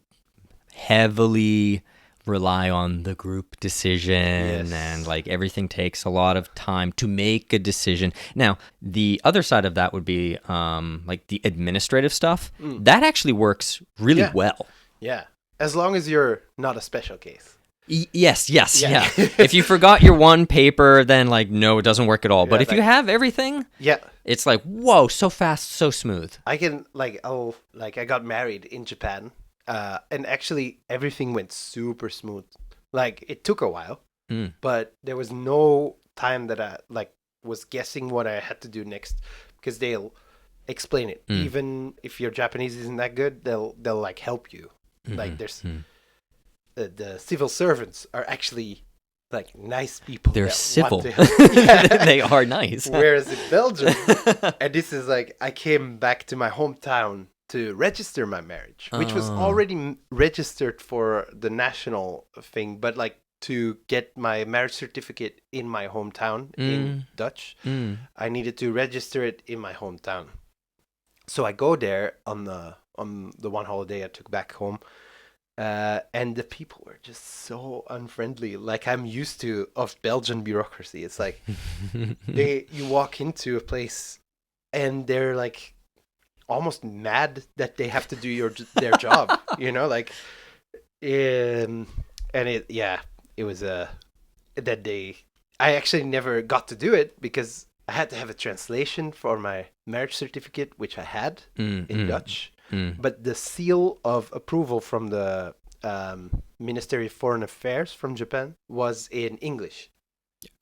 Speaker 1: heavily rely on the group decision
Speaker 2: Yes.
Speaker 1: and like everything takes a lot of time to make a decision. Now, the other side of that would be like the administrative stuff. That actually works really
Speaker 2: Yeah.
Speaker 1: well.
Speaker 2: Yeah, as long as you're not a special case.
Speaker 1: Yes,
Speaker 2: Yeah.
Speaker 1: yeah. If you forgot your one paper, then like no, it doesn't work at all. But
Speaker 2: Yeah,
Speaker 1: if you
Speaker 2: like-
Speaker 1: have everything,
Speaker 2: Yeah,
Speaker 1: it's like whoa, so fast, so smooth.
Speaker 2: I can I got married in Japan, and actually everything went super smooth. Like it took a while, but there was no time that I like was guessing what I had to do next because they'll explain it. Even if your Japanese isn't that good, they'll like help you. Like there's the civil servants are actually like nice people.
Speaker 1: They're
Speaker 2: that
Speaker 1: civil.
Speaker 2: want to help. Yeah.
Speaker 1: They are nice.
Speaker 2: Whereas in Belgium, and this is like I came back to my hometown to register my marriage, which was already registered for the national thing, but like to get my marriage certificate in my hometown in Dutch, I needed to register it in my hometown. So I go there on the one holiday I took back home, And the people were just so unfriendly. Like I'm used to of Belgian bureaucracy. It's like you walk into a place and they're like almost mad that they have to do their job. Like and it was that day. I actually never got to do it because I had to have a translation for my marriage certificate, which I had in Dutch. But the seal of approval from the Ministry of Foreign Affairs from Japan was in English.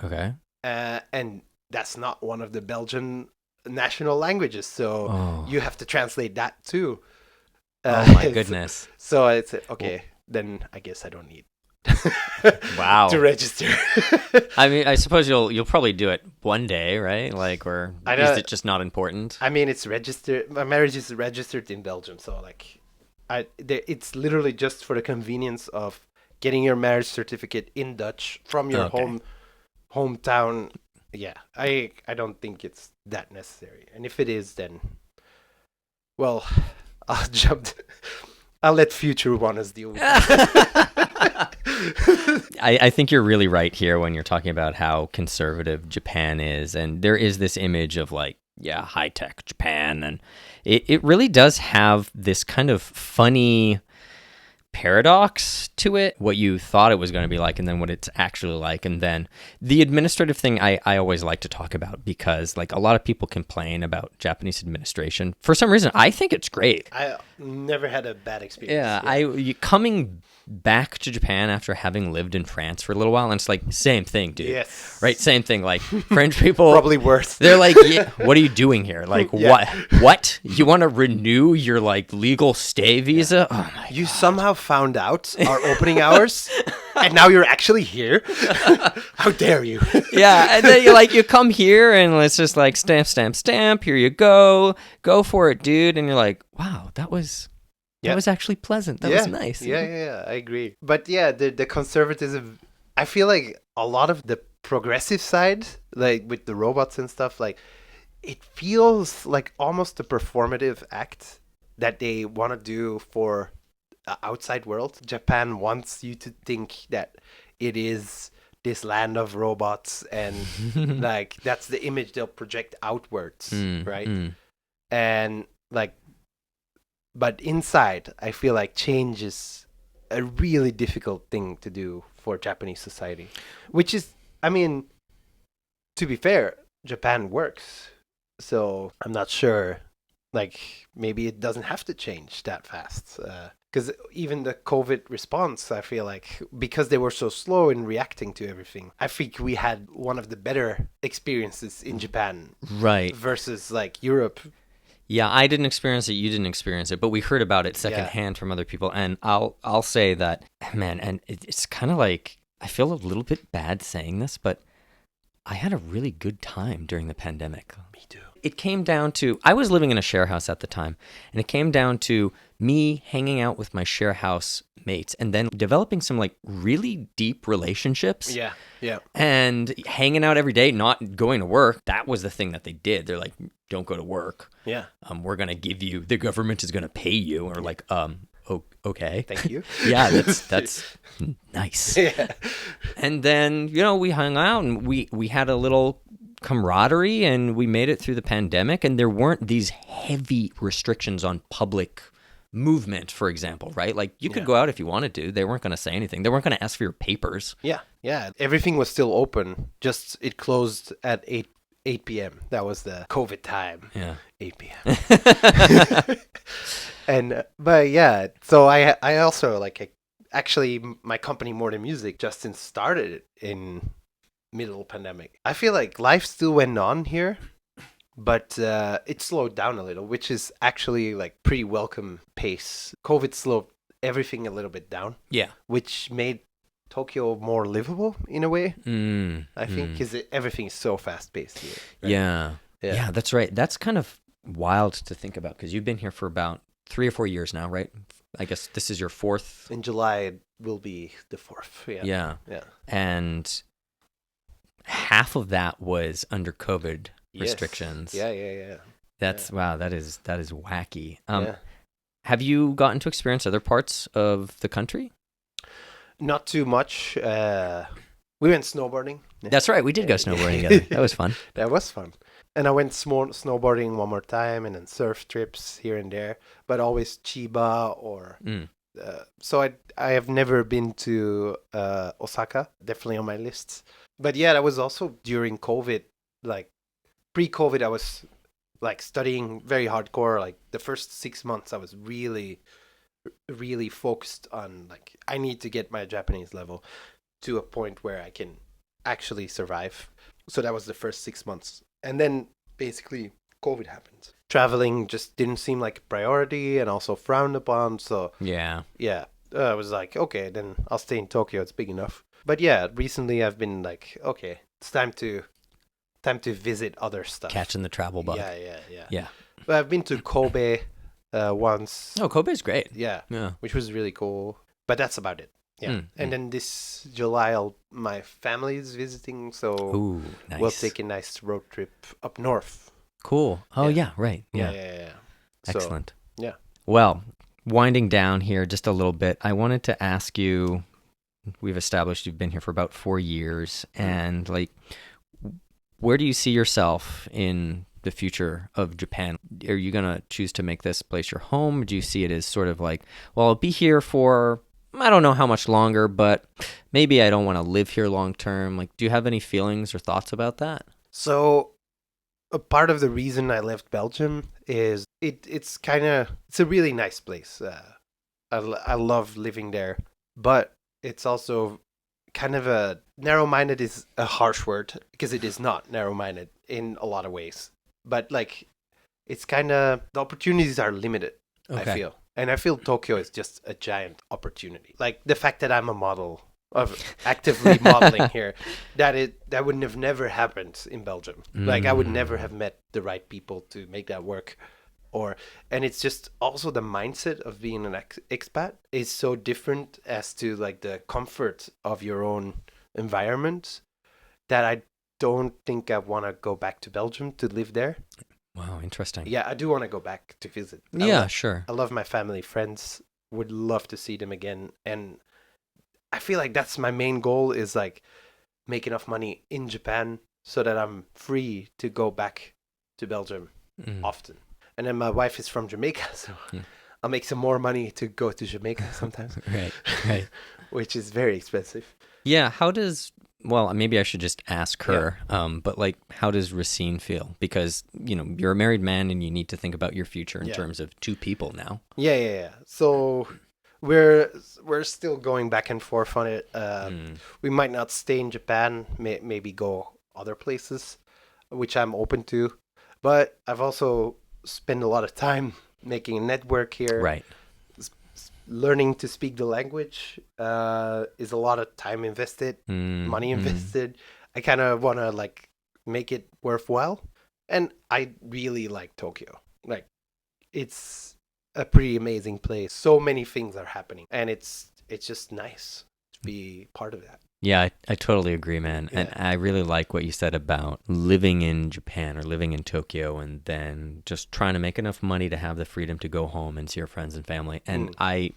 Speaker 1: Okay.
Speaker 2: And that's not one of the Belgian national languages, so you have to translate that too.
Speaker 1: Oh my goodness.
Speaker 2: So I said, okay, then I guess I don't need
Speaker 1: wow
Speaker 2: to register.
Speaker 1: I mean, I suppose you'll probably do it one day, right? Like, or is it just not important?
Speaker 2: I mean, it's registered. My marriage is registered in Belgium, so like, it's literally just for the convenience of getting your marriage certificate in Dutch from your hometown. Yeah, I don't think it's that necessary, and if it is, then well, I'll let future Wannes deal with it.
Speaker 1: I think you're really right here when you're talking about how conservative Japan is. And there is this image of like, yeah, high-tech Japan. And it really does have this kind of funny paradox to it, what you thought it was going to be like and then what it's actually like. And then the administrative thing I always like to talk about because like a lot of people complain about Japanese administration. For some reason, I think it's great.
Speaker 2: I never had a bad experience.
Speaker 1: Yeah, coming back to Japan after having lived in France for a little while, and it's like same thing, dude.
Speaker 2: Yes.
Speaker 1: Right, same thing. Like French people,
Speaker 2: probably worse.
Speaker 1: They're like, yeah, what are you doing here? Like, what? You want to renew your like legal stay visa? Oh my
Speaker 2: You
Speaker 1: God.
Speaker 2: somehow found out our opening hours, and now you're actually here. How dare you?
Speaker 1: Yeah, and then you come here, and it's just like stamp, stamp, stamp. Here you go for it, dude. And you're like, wow, that was actually pleasant. That was nice.
Speaker 2: Yeah, I agree. But yeah, the conservatism, I feel like a lot of the progressive side, like with the robots and stuff, like it feels like almost a performative act that they want to do for the outside world. Japan wants you to think that it is this land of robots and like that's the image they'll project outwards, right? And like, but inside, I feel like change is a really difficult thing to do for Japanese society, which is, I mean, to be fair, Japan works. So I'm not sure, like, maybe it doesn't have to change that fast. Because even the COVID response, I feel like, because they were so slow in reacting to everything, I think we had one of the better experiences in Japan.
Speaker 1: Right.
Speaker 2: Versus, like, Europe.
Speaker 1: Yeah, I didn't experience it. You didn't experience it, but we heard about it secondhand from other people. And I'll say that, man, and it's kind of like I feel a little bit bad saying this, but I had a really good time during the pandemic.
Speaker 2: Me too.
Speaker 1: It came down to I was living in a share house at the time, and it came down to me hanging out with my share house mates and then developing some like really deep relationships.
Speaker 2: Yeah.
Speaker 1: And hanging out every day, not going to work. That was the thing that they did. They're like, don't go to work.
Speaker 2: Yeah.
Speaker 1: We're going to give you, the government is going to pay you. Or like, okay.
Speaker 2: Thank you.
Speaker 1: Yeah, that's nice.
Speaker 2: Yeah.
Speaker 1: And then, we hung out and we had a little camaraderie and we made it through the pandemic, and there weren't these heavy restrictions on public movement, for example, right? Like you could go out if you wanted to. They weren't going to say anything. They weren't going to ask for your papers.
Speaker 2: Yeah. Everything was still open. Just it closed at 8 p.m. That was the COVID time.
Speaker 1: Yeah.
Speaker 2: 8 p.m. But yeah, so I also actually my company More Than Music just started in middle pandemic. I feel like life still went on here, but it slowed down a little, which is actually like pretty welcome pace. COVID slowed everything a little bit down.
Speaker 1: Yeah.
Speaker 2: Which made Tokyo more livable in a way. I think because everything is so fast paced here. Right?
Speaker 1: Yeah, that's right. That's kind of wild to think about because you've been here for about 3 or 4 years now, right? I guess this is your fourth.
Speaker 2: In July, it will be the fourth.
Speaker 1: Yeah. And half of that was under COVID restrictions.
Speaker 2: Yeah.
Speaker 1: Wow, that is wacky. Have you gotten to experience other parts of the country?
Speaker 2: Not too much. We went snowboarding.
Speaker 1: That's right. We did go snowboarding together. That was fun.
Speaker 2: That was fun. And I went snowboarding one more time, and then surf trips here and there, but always Chiba or.
Speaker 1: Mm.
Speaker 2: So I have never been to Osaka. Definitely on my lists. But yeah, that was also during COVID. Like pre-COVID, I was like studying very hardcore. Like the first 6 months, I was really, really focused on like I need to get my Japanese level to a point where I can actually survive. So that was the first 6 months, and then basically COVID happened. Traveling just didn't seem like a priority, and also frowned upon. So
Speaker 1: Yeah.
Speaker 2: yeah, I was like, okay, then I'll stay in Tokyo. It's big enough. But yeah, recently I've been like, okay, it's time to visit other stuff.
Speaker 1: Catching the travel bug.
Speaker 2: Yeah.
Speaker 1: Yeah.
Speaker 2: But I've been to Kobe once.
Speaker 1: Oh, Kobe's great.
Speaker 2: Yeah,
Speaker 1: Yeah.
Speaker 2: which was really cool. But that's about it. Yeah. And then this July, my family is visiting, so
Speaker 1: Ooh, nice.
Speaker 2: we'll take a nice road trip up north.
Speaker 1: Cool. Oh,
Speaker 2: Yeah.
Speaker 1: yeah, right. Yeah.
Speaker 2: Yeah.
Speaker 1: Excellent.
Speaker 2: Yeah.
Speaker 1: Well, winding down here just a little bit, I wanted to ask you, we've established you've been here for about 4 years, and like, where do you see yourself in the future of Japan? Are you going to choose to make this place your home? Do you see it as sort of like, well, I'll be here for, I don't know how much longer, but maybe I don't want to live here long term. Like, do you have any feelings or thoughts about that?
Speaker 2: So a part of the reason I left Belgium is it's a really nice place. I love living there, but it's also kind of a narrow-minded is a harsh word because it is not narrow-minded in a lot of ways. But like it's kind of the opportunities are limited, I feel. And I feel Tokyo is just a giant opportunity. Like the fact that I'm a model of actively modeling here, that would have never happened in Belgium. Like I would never have met the right people to make that work. And it's just also the mindset of being an expat is so different as to like the comfort of your own environment that I don't think I want to go back to Belgium to live there.
Speaker 1: Wow, interesting.
Speaker 2: Yeah, I do want to go back to visit.
Speaker 1: Yeah, sure.
Speaker 2: I love my family, friends. Would love to see them again. And I feel like that's my main goal is like make enough money in Japan so that I'm free to go back to Belgium often. And then my wife is from Jamaica, so I'll make some more money to go to Jamaica sometimes.
Speaker 1: Right.
Speaker 2: Which is very expensive.
Speaker 1: Yeah, well, maybe I should just ask her, but like, how does Racine feel? Because, you're a married man and you need to think about your future in terms of two people now.
Speaker 2: Yeah. So we're still going back and forth on it. We might not stay in Japan, maybe go other places, which I'm open to. But I've also spent a lot of time making a network here.
Speaker 1: Right.
Speaker 2: Learning to speak the language is a lot of time invested, money invested. I kind of want to like make it worthwhile, and I really like Tokyo. Like, it's a pretty amazing place. So many things are happening, and it's just nice to be part of that.
Speaker 1: Yeah, I totally agree, man.
Speaker 2: Yeah.
Speaker 1: And I really like what you said about living in Japan or living in Tokyo and then just trying to make enough money to have the freedom to go home and see your friends and family. And I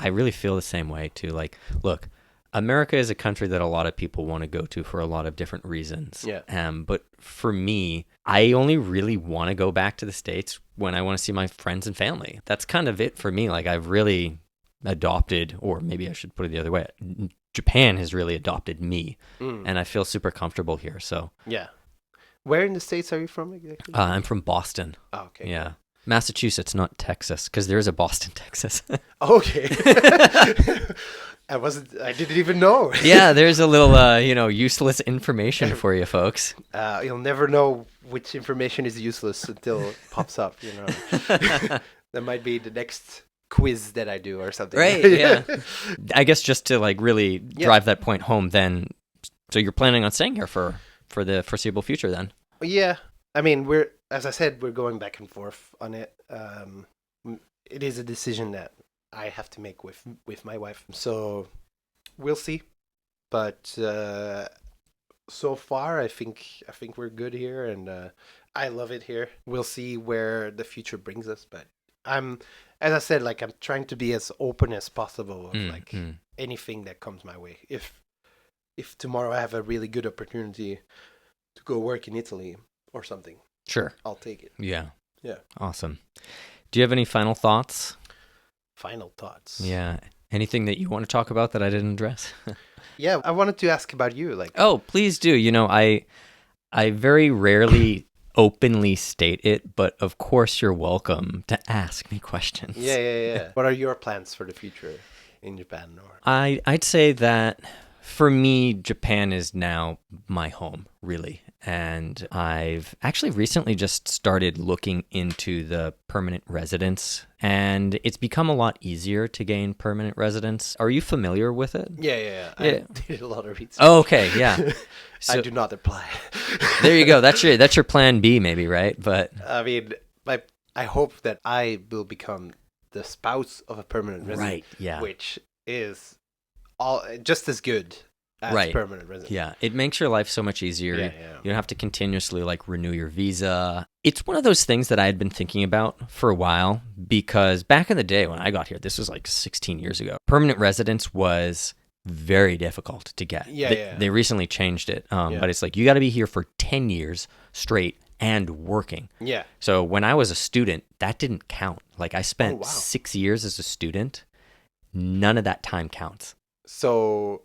Speaker 1: really feel the same way too. Like, look, America is a country that a lot of people want to go to for a lot of different reasons.
Speaker 2: Yeah.
Speaker 1: But for me, I only really want to go back to the States when I want to see my friends and family. That's kind of it for me. Like, I've really adopted, or maybe I should put it the other way, Japan has really adopted me, and I feel super comfortable here. So
Speaker 2: yeah. Where in the States are you from exactly?
Speaker 1: I'm from Boston.
Speaker 2: Oh, okay.
Speaker 1: Yeah. Massachusetts, not Texas, because there is a Boston, Texas.
Speaker 2: Okay. I didn't even know.
Speaker 1: Yeah, there's a little, useless information for you folks.
Speaker 2: You'll never know which information is useless until it pops up, That might be the next quiz that I do or something.
Speaker 1: Right, yeah. I guess just to like really drive that point home then, so you're planning on staying here for the foreseeable future then?
Speaker 2: Yeah. I mean, as I said, we're going back and forth on it. It is a decision that I have to make with my wife. So we'll see. But so far, I think we're good here, and I love it here. We'll see where the future brings us, but As I said, like I'm trying to be as open as possible of like
Speaker 1: Mm.
Speaker 2: anything that comes my way. If tomorrow I have a really good opportunity to go work in Italy or something,
Speaker 1: Sure.
Speaker 2: I'll take it.
Speaker 1: Yeah.
Speaker 2: Yeah.
Speaker 1: Awesome. Do you have any final thoughts?
Speaker 2: Final thoughts.
Speaker 1: Yeah. Anything that you want to talk about that I didn't address?
Speaker 2: Yeah, I wanted to ask about you. Like,
Speaker 1: Oh, please do. I very rarely openly state it, but of course you're welcome to ask me questions.
Speaker 2: yeah. What are your plans for the future in Japan? Or
Speaker 1: I'd say that for me, Japan is now my home, really. And I've actually recently just started looking into the permanent residence, and it's become a lot easier to gain permanent residence. Are you familiar with it?
Speaker 2: yeah.
Speaker 1: Yeah.
Speaker 2: I did a lot of research.
Speaker 1: Oh, okay, yeah.
Speaker 2: I
Speaker 1: So
Speaker 2: do not apply.
Speaker 1: there you go. That's your plan B, maybe, right? But
Speaker 2: I mean, I hope that I will become the spouse of a permanent resident,
Speaker 1: right, yeah.
Speaker 2: which is all just as good as
Speaker 1: Right.
Speaker 2: permanent resident.
Speaker 1: Yeah, it makes your life so much easier.
Speaker 2: Yeah.
Speaker 1: You don't have to continuously like renew your visa. It's one of those things that I had been thinking about for a while because back in the day when I got here, this was like 16 years ago, permanent residence was very difficult to get.
Speaker 2: Yeah.
Speaker 1: They recently changed it,
Speaker 2: Yeah.
Speaker 1: but it's like you got to be here for 10 years straight and working.
Speaker 2: Yeah.
Speaker 1: So when I was a student, that didn't count. Like I spent
Speaker 2: Oh, wow.
Speaker 1: 6 years as a student. None of that time counts.
Speaker 2: So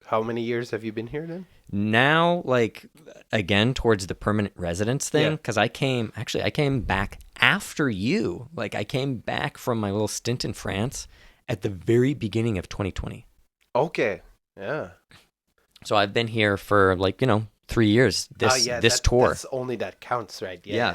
Speaker 2: how many years have you been here then?
Speaker 1: Now, like, again, towards the permanent residence thing,
Speaker 2: Yeah.
Speaker 1: because I came back after you. Like, I came back from my little stint in France at the very beginning of 2020.
Speaker 2: Okay. Yeah.
Speaker 1: So I've been here for, 3 years, this tour.
Speaker 2: That's only that counts, right?
Speaker 1: Yeah.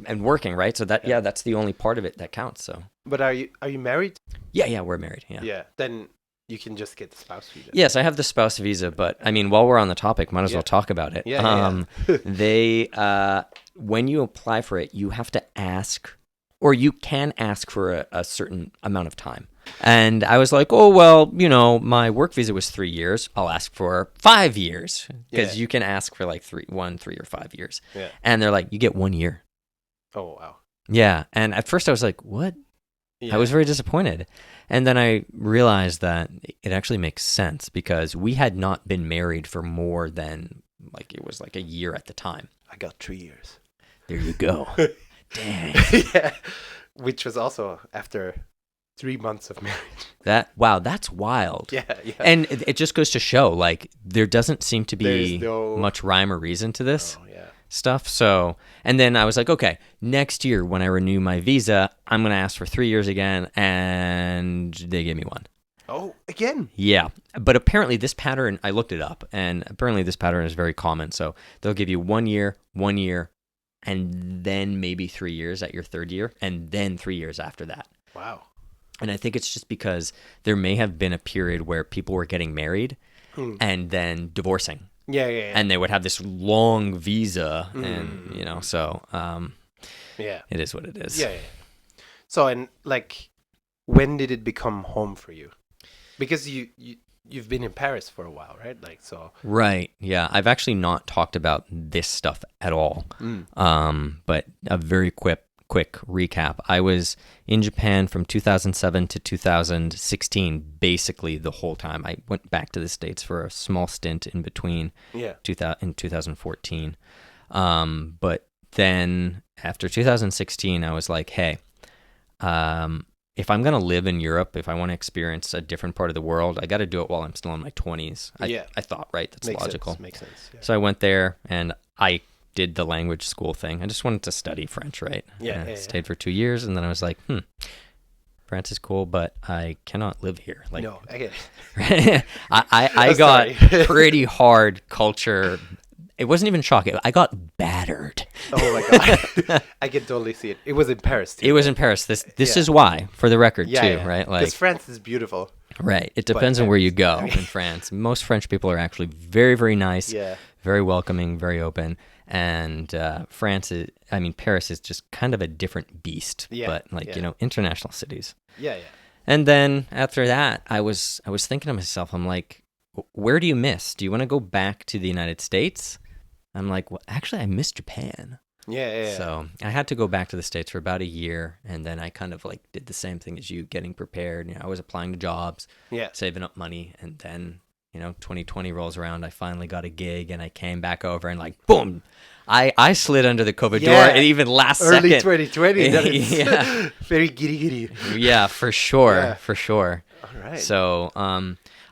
Speaker 1: And working, right? So that's the only part of it that counts, so.
Speaker 2: But are you married?
Speaker 1: Yeah, we're married, yeah.
Speaker 2: Yeah. Then you can just get the spouse visa.
Speaker 1: Yes, I have the spouse visa, but I mean, while we're on the topic, might as well talk about it.
Speaker 2: Yeah.
Speaker 1: They, when you apply for it, you have to ask, or you can ask for a certain amount of time. And I was like, oh, well, my work visa was 3 years. I'll ask for 5 years because you can ask for like 3 or 5 years.
Speaker 2: Yeah.
Speaker 1: And they're like, you get 1 year.
Speaker 2: Oh, wow.
Speaker 1: Yeah. And at first I was like, what?
Speaker 2: Yeah.
Speaker 1: I was very disappointed. And then I realized that it actually makes sense because we had not been married for more than it was like a year at the time.
Speaker 2: I got 3 years.
Speaker 1: There you go. Dang.
Speaker 2: Yeah. Which was also after 3 months of marriage.
Speaker 1: That's wild.
Speaker 2: Yeah.
Speaker 1: And it just goes to show like there doesn't seem to be
Speaker 2: There's
Speaker 1: much rhyme or reason to this.
Speaker 2: Oh, yeah.
Speaker 1: Stuff. So, and then I was like, okay, next year when I renew my visa, I'm going to ask for 3 years again, and they gave me 1.
Speaker 2: Oh, again?
Speaker 1: Yeah. But apparently this pattern, I looked it up, and apparently this pattern is very common. So they'll give you 1 year, and then maybe 3 years at your third year, and then 3 years after that.
Speaker 2: Wow.
Speaker 1: And I think it's just because there may have been a period where people were getting married and then divorcing.
Speaker 2: Yeah.
Speaker 1: And they would have this long visa, and so it is what it is.
Speaker 2: Yeah. So, and when did it become home for you? Because you've been in Paris for a while, right?
Speaker 1: Right. Yeah, I've actually not talked about this stuff at all. But a very quick recap. I was in Japan from 2007 to 2016, basically the whole time. I went back to the States for a small stint in between in 2014. But then after 2016, I was like, hey, if I'm going to live in Europe, if I want to experience a different part of the world, I got to do it while I'm still in my 20s. I thought, right? That's logical.
Speaker 2: Makes sense. Yeah.
Speaker 1: So I went there and I did the language school thing. I just wanted to study French, right?
Speaker 2: Yeah.
Speaker 1: Stayed for 2 years, and then I was like, France is cool, but I cannot live here. Like,
Speaker 2: no, I get
Speaker 1: it. I got pretty hard culture. It wasn't even shock. I got battered.
Speaker 2: Oh my god, I can totally see it. It was in Paris too.
Speaker 1: It was in Paris. This is why, for the record, too, right?
Speaker 2: Because France is beautiful.
Speaker 1: Right. It depends on where you go in France. Most French people are actually very, very nice, very welcoming, very open. And Paris is just kind of a different beast, but international cities.
Speaker 2: Yeah.
Speaker 1: And then after that, I was thinking to myself, I'm like, where do you miss? Do you want to go back to the United States? I'm like, well, actually, I miss Japan.
Speaker 2: Yeah.
Speaker 1: So I had to go back to the States for about a year, and then I kind of like did the same thing as you, getting prepared. I was applying to jobs,
Speaker 2: Yeah.
Speaker 1: saving up money, and then 2020 rolls around. I finally got a gig, and I came back over, and like boom, I slid under the COVID door, and even last
Speaker 2: early
Speaker 1: second,
Speaker 2: 2020. That is
Speaker 1: yeah,
Speaker 2: very giddy.
Speaker 1: yeah, for sure,
Speaker 2: Yeah.
Speaker 1: for sure.
Speaker 2: All right.
Speaker 1: So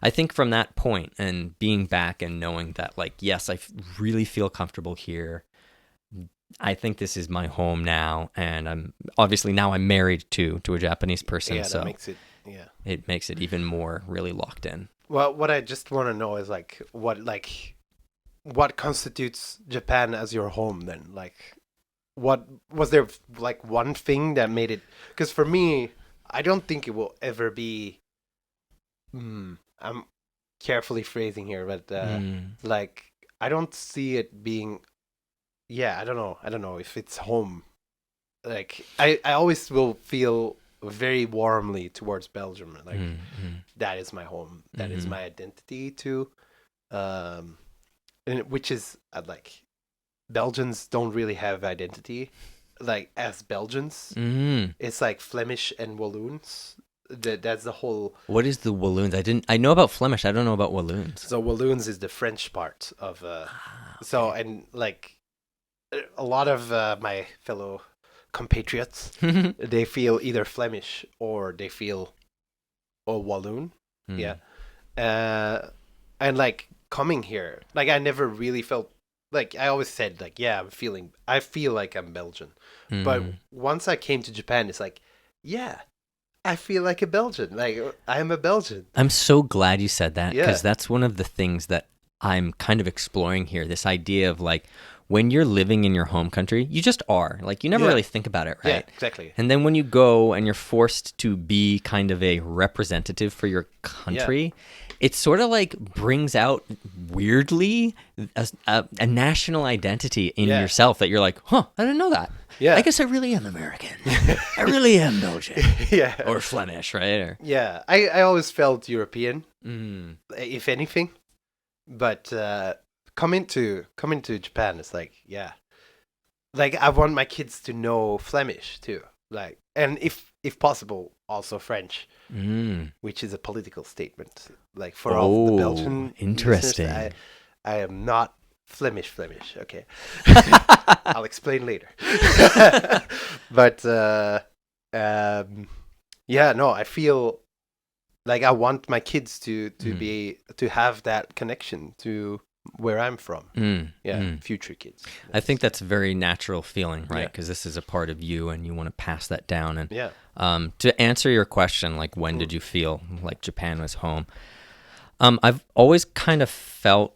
Speaker 1: I think from that point and being back and knowing that, like, yes, I really feel comfortable here. I think this is my home now, and I'm married to a Japanese person,
Speaker 2: Yeah,
Speaker 1: so
Speaker 2: that makes it. Yeah.
Speaker 1: it makes it even more really locked in.
Speaker 2: Well, what I just want to know is what constitutes Japan as your home then? Like, what was there like one thing that made it? Because for me, I don't think it will ever be. I'm carefully phrasing here, but like I don't see it being. Yeah, I don't know if it's home. Like I always will feel very warmly towards Belgium. Like that is my home. That is my identity too. And which is like Belgians don't really have identity like as Belgians. It's like Flemish and Walloons. That's the whole.
Speaker 1: What is the Walloons? I know about Flemish. I don't know about Walloons.
Speaker 2: So Walloons is the French part of. So and like a lot of my fellow compatriots, they feel either Flemish or they feel Walloon. Yeah. And like coming here, like I never really felt like I always said like, yeah, I feel like I'm Belgian. But once I came to Japan, it's like, yeah, I feel like a Belgian. Like I'm a Belgian.
Speaker 1: I'm so glad you said that,
Speaker 2: Yeah.
Speaker 1: because that's one of the things that I'm kind of exploring here. This idea of like, when you're living in your home country, you just are. Like, you never really think about it, right?
Speaker 2: Yeah, exactly.
Speaker 1: And then when you go and you're forced to be kind of a representative for your country, it sort of like brings out weirdly a national identity in yourself that you're like, huh, I didn't know that.
Speaker 2: Yeah.
Speaker 1: I guess I really am American. I really am Belgian.
Speaker 2: Yeah.
Speaker 1: Or Flemish, right? Or,
Speaker 2: yeah. I always felt European, if anything. But coming to Japan, it's like, yeah. Like I want my kids to know Flemish too. Like, and if possible, also French, which is a political statement. Like for all the Belgian
Speaker 1: interesting.
Speaker 2: listeners, I am not Flemish. Okay, I'll explain later. But yeah, no, I feel like I want my kids to have that connection to where I'm from. Future kids.
Speaker 1: I think that's a very natural feeling, right? Because this is a part of you, and you want to pass that down. And to answer your question, like, when did you feel like Japan was home? I've always kind of felt,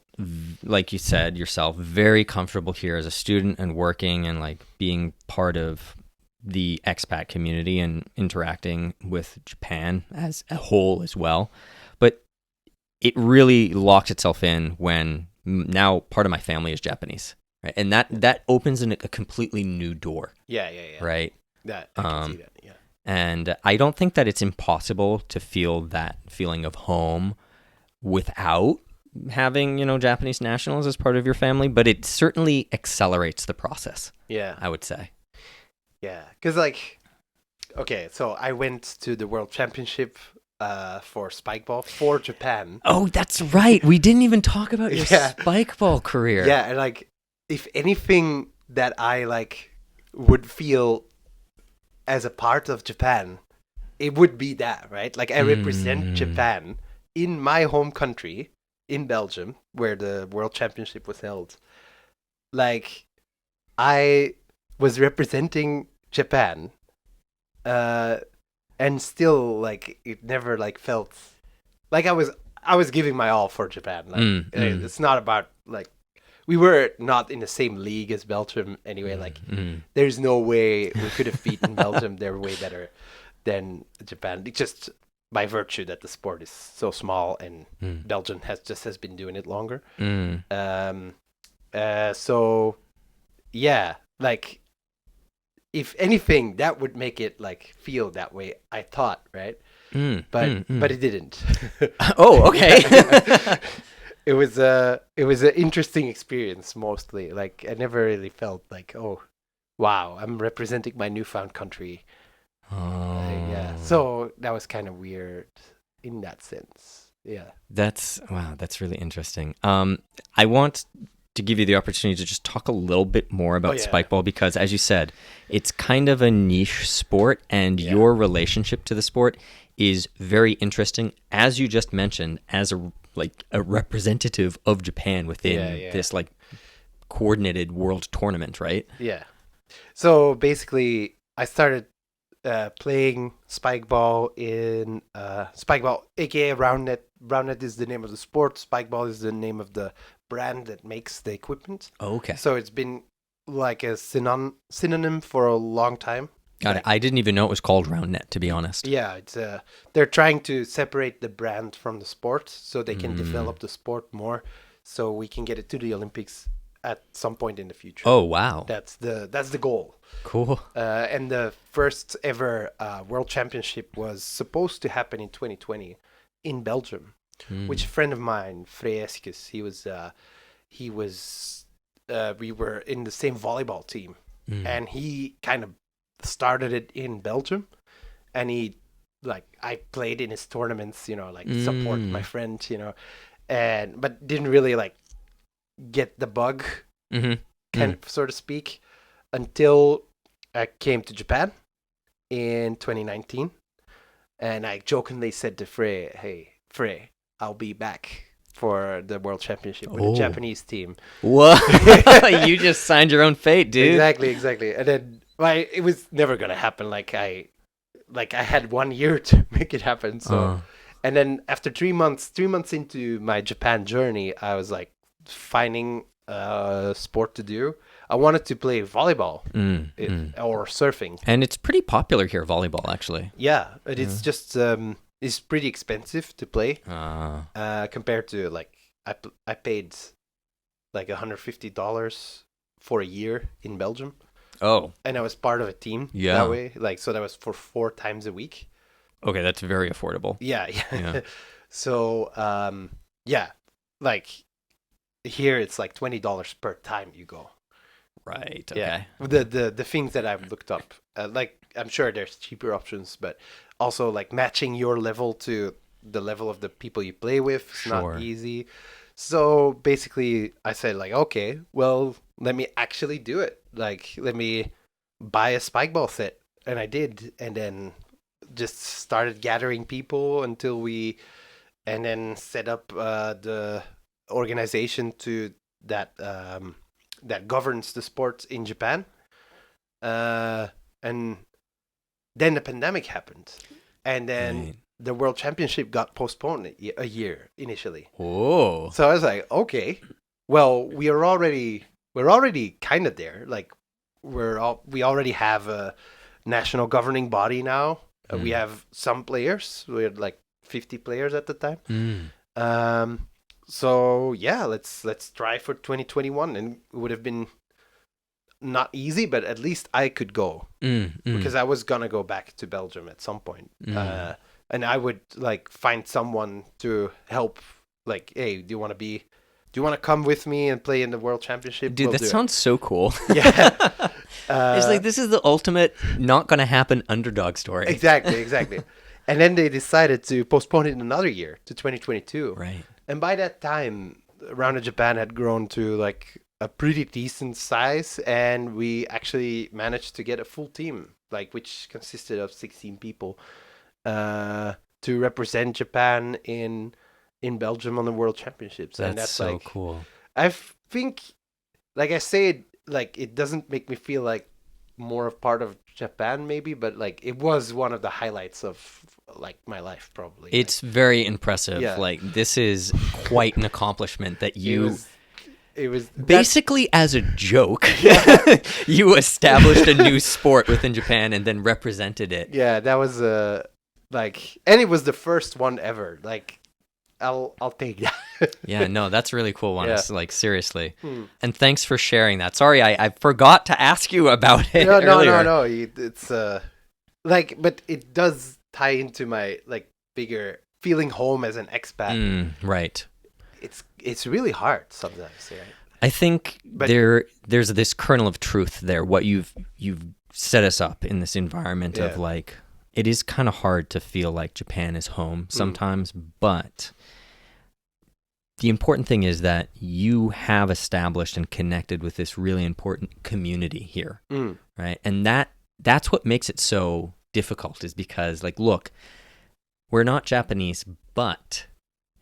Speaker 1: like you said yourself, very comfortable here as a student and working and like being part of the expat community and interacting with Japan as a whole as well. But it really locked itself in when now part of my family is Japanese, right? And that opens a completely new door.
Speaker 2: Yeah.
Speaker 1: Right?
Speaker 2: That I can see that. Yeah.
Speaker 1: And I don't think that it's impossible to feel that feeling of home without having, Japanese nationals as part of your family, but it certainly accelerates the process.
Speaker 2: Yeah.
Speaker 1: I would say.
Speaker 2: Yeah, because like, okay, so I went to the World Championship for spikeball for Japan.
Speaker 1: Oh, that's right. We didn't even talk about your spikeball career.
Speaker 2: Yeah, and like, if anything that I like would feel as a part of Japan, it would be that, right? Like I represent Japan in my home country, in Belgium, where the World Championship was held. Like, I was representing Japan, and still like it never like felt like I was giving my all for Japan. Like it's not about like we were not in the same league as Belgium anyway. Like there's no way we could have beaten Belgium. They're way better than Japan. It's just by virtue that the sport is so small and Belgium has been doing it longer. So yeah, like. If anything, that would make it like feel that way. I thought, right? But it didn't.
Speaker 1: Oh, okay.
Speaker 2: It was an interesting experience. Mostly, like I never really felt like, oh, wow, I'm representing my newfound country. Yeah.
Speaker 1: Oh.
Speaker 2: So that was kind of weird in that sense. Yeah.
Speaker 1: That's really interesting. I want to give you the opportunity to just talk a little bit more about
Speaker 2: yeah.
Speaker 1: spikeball because, as you said, it's kind of a niche sport, and
Speaker 2: Yeah.
Speaker 1: your relationship to the sport is very interesting, as you just mentioned, as a representative of Japan within
Speaker 2: Yeah.
Speaker 1: this coordinated world tournament, right?
Speaker 2: Yeah. So basically, I started playing spikeball in spikeball, aka roundnet. Roundnet is the name of the sport. Spikeball is the name of the brand that makes the equipment.
Speaker 1: Okay.
Speaker 2: So it's been like a synonym for a long time.
Speaker 1: Got it. I didn't even know it was called round net, to be honest.
Speaker 2: Yeah, it's they're trying to separate the brand from the sport so they can develop the sport more, so we can get it to the Olympics at some point in the future.
Speaker 1: Oh, wow.
Speaker 2: That's the goal.
Speaker 1: Cool.
Speaker 2: And the first ever World Championship was supposed to happen in 2020 in Belgium, which a friend of mine, Freeskes, we were in the same volleyball team, and he kind of started it in Belgium, and I played in his tournaments, support my friend, but didn't really get the bug, so to speak, until I came to Japan in 2019, and I jokingly said to Frey, "Hey, Frey, I'll be back for the World Championship with the Japanese team."
Speaker 1: Whoa! You just signed your own fate, dude.
Speaker 2: Exactly. And then it was never gonna happen. I had 1 year to make it happen. So, and then after 3 months into my Japan journey, I was finding a sport to do. I wanted to play volleyball or surfing,
Speaker 1: and it's pretty popular here, volleyball, actually.
Speaker 2: Yeah, but it's just it's pretty expensive to play compared to I paid $150 for a year in Belgium.
Speaker 1: Oh,
Speaker 2: and I was part of a team that way. So that was for 4 times a week.
Speaker 1: Okay, that's very affordable.
Speaker 2: Yeah. So here it's $20 per time you go.
Speaker 1: Right. Okay.
Speaker 2: Yeah. The things that I've looked up, I'm sure there's cheaper options, but also matching your level to the level of the people you play with is not easy. So basically, I said okay, well, let me actually do it. Let me buy a spikeball set, and I did, and then just started gathering people and then set up the organization to that governs the sport in Japan. And then the pandemic happened, and then the World Championship got postponed a year initially.
Speaker 1: Oh.
Speaker 2: So I was like, okay, well, we're already kind of there. We already have a national governing body now. We have some players. We had 50 players at the time. So yeah, let's try for 2021, and it would have been not easy, but at least I could go because I was gonna go back to Belgium at some point, and I would find someone to help. Hey, do you want to come with me and play in the World Championship?
Speaker 1: Dude, that sounds so cool.
Speaker 2: Yeah,
Speaker 1: it's this is the ultimate not gonna happen underdog story.
Speaker 2: Exactly. And then they decided to postpone it another year to 2022.
Speaker 1: Right.
Speaker 2: And by that time, Round of Japan had grown to a pretty decent size, and we actually managed to get a full team, which consisted of 16 people, to represent Japan in Belgium on the World Championships.
Speaker 1: That's
Speaker 2: and that's
Speaker 1: so cool.
Speaker 2: I think, I say, it doesn't make me feel more of part of Japan, maybe, but it was one of the highlights of my life, probably.
Speaker 1: It's very impressive.
Speaker 2: Yeah.
Speaker 1: This is quite an accomplishment that you
Speaker 2: it was
Speaker 1: basically as a joke. You established a new sport within Japan and then represented it.
Speaker 2: Yeah, that was and it was the first one ever. I'll take that.
Speaker 1: Yeah, no, that's really cool, Wannes. Seriously. And thanks for sharing that. Sorry, I forgot to ask you about it earlier.
Speaker 2: No. It's but it does tie into my bigger feeling home as an expat.
Speaker 1: Right.
Speaker 2: It's really hard sometimes. Right?
Speaker 1: I think
Speaker 2: But
Speaker 1: there's this kernel of truth there. What you've set us up in this environment of
Speaker 2: Yeah.
Speaker 1: like, it is kind of hard to feel like Japan is home sometimes, but the important thing is that you have established and connected with this really important community here, right? And that's what makes it so difficult, is because, like, look, we're not Japanese, but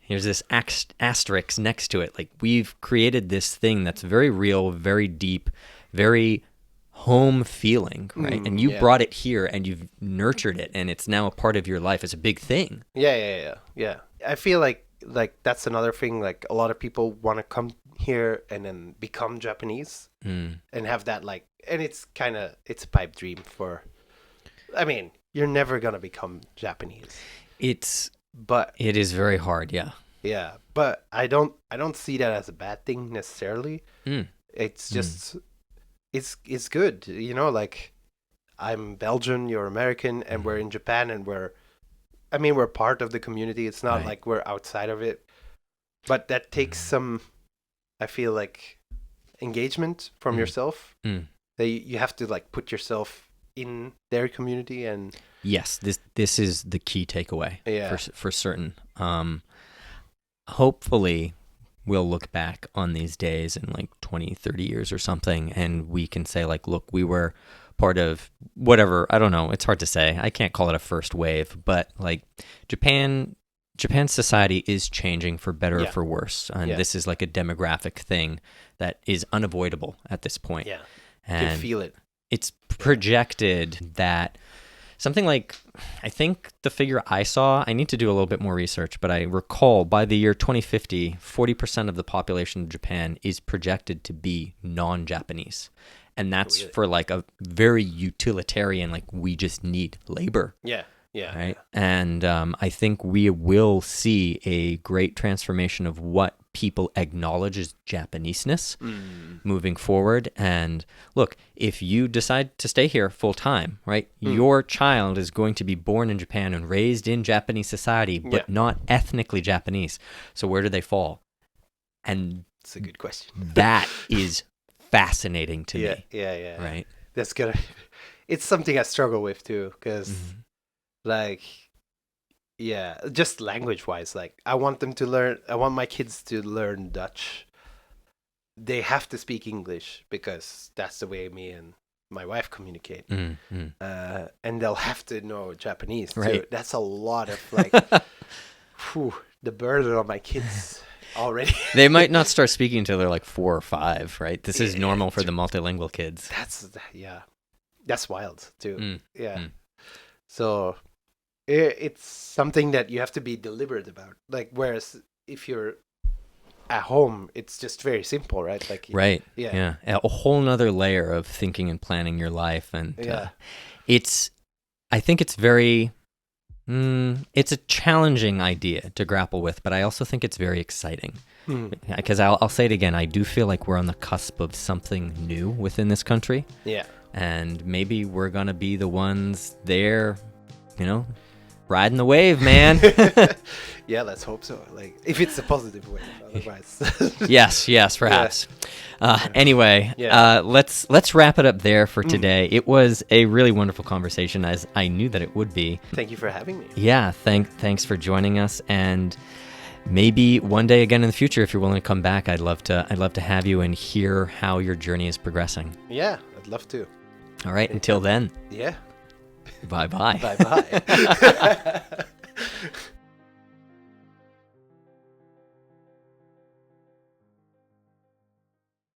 Speaker 1: here's this asterisk next to it. Like, we've created this thing that's very real, very deep, very home feeling, right? And you
Speaker 2: yeah.
Speaker 1: brought it here and you've nurtured it, and it's now a part of your life. It's a big thing.
Speaker 2: Yeah. I feel like that's another thing. Like, a lot of people want to come here and then become Japanese and have that, like, and it's a pipe dream for. I mean, you're never gonna become Japanese. But
Speaker 1: it is very hard, yeah.
Speaker 2: Yeah, but I don't see that as a bad thing necessarily. It's just it's good, you know. Like, I'm Belgian, you're American, and we're in Japan, and we're part of the community. It's not like we're outside of it, but that takes some, I feel like, engagement from yourself. That you have to, like, put yourself in their community. And
Speaker 1: yes, this is the key takeaway.
Speaker 2: Yeah.
Speaker 1: For certain. Hopefully we'll look back on these days in like 20, 30 years or something, and we can say, like, look, we were part of whatever. I don't know. It's hard to say. I can't call it a first wave, but, like, Japan's society is changing for better or for worse. And this is like a demographic thing that is unavoidable at this point.
Speaker 2: Yeah.
Speaker 1: And
Speaker 2: you can feel it.
Speaker 1: It's projected that something like, I think the figure I saw, I need to do a little bit more research, but I recall by the year 2050, 40% of the population of Japan is projected to be non-Japanese. And that's for, like, a very utilitarian, like, we just need labor.
Speaker 2: Yeah.
Speaker 1: Right. And I think we will see a great transformation of what people acknowledge as Japaneseness moving forward. And look, if you decide to stay here full time, right, your child is going to be born in Japan and raised in Japanese society, but not ethnically Japanese. So where do they fall? And
Speaker 2: it's a good question.
Speaker 1: That is fascinating to me.
Speaker 2: Yeah.
Speaker 1: Right.
Speaker 2: That's good. It's something I struggle with too, because. Like, yeah, just language-wise, like, I want my kids to learn Dutch. They have to speak English because that's the way me and my wife communicate. And they'll have to know Japanese too.
Speaker 1: Right.
Speaker 2: That's a lot of, like, the burden on my kids already.
Speaker 1: They might not start speaking until they're like 4 or 5, right? This is normal for the multilingual kids.
Speaker 2: That's wild too. So it's something that you have to be deliberate about. Like, whereas if you're at home, it's just very simple, right? Like,
Speaker 1: right. Yeah. A whole nother layer of thinking and planning your life. And I think it's very, it's a challenging idea to grapple with, but I also think it's very exciting. Because I'll say it again, I do feel like we're on the cusp of something new within this country. Yeah. And maybe we're going to be the ones there, you know, riding the wave, man.
Speaker 2: Yeah, let's hope so. Like, if it's a positive wave, otherwise.
Speaker 1: yes, perhaps. Anyway, let's wrap it up there for today. It was a really wonderful conversation, as I knew that it would be.
Speaker 2: Thank you for having me.
Speaker 1: Yeah, thanks for joining us, and maybe one day again in the future, if you're willing to come back, I'd love to have you and hear how your journey is progressing.
Speaker 2: Yeah, I'd love to.
Speaker 1: All right, until then.
Speaker 2: Yeah.
Speaker 1: Bye-bye.
Speaker 2: Bye-bye.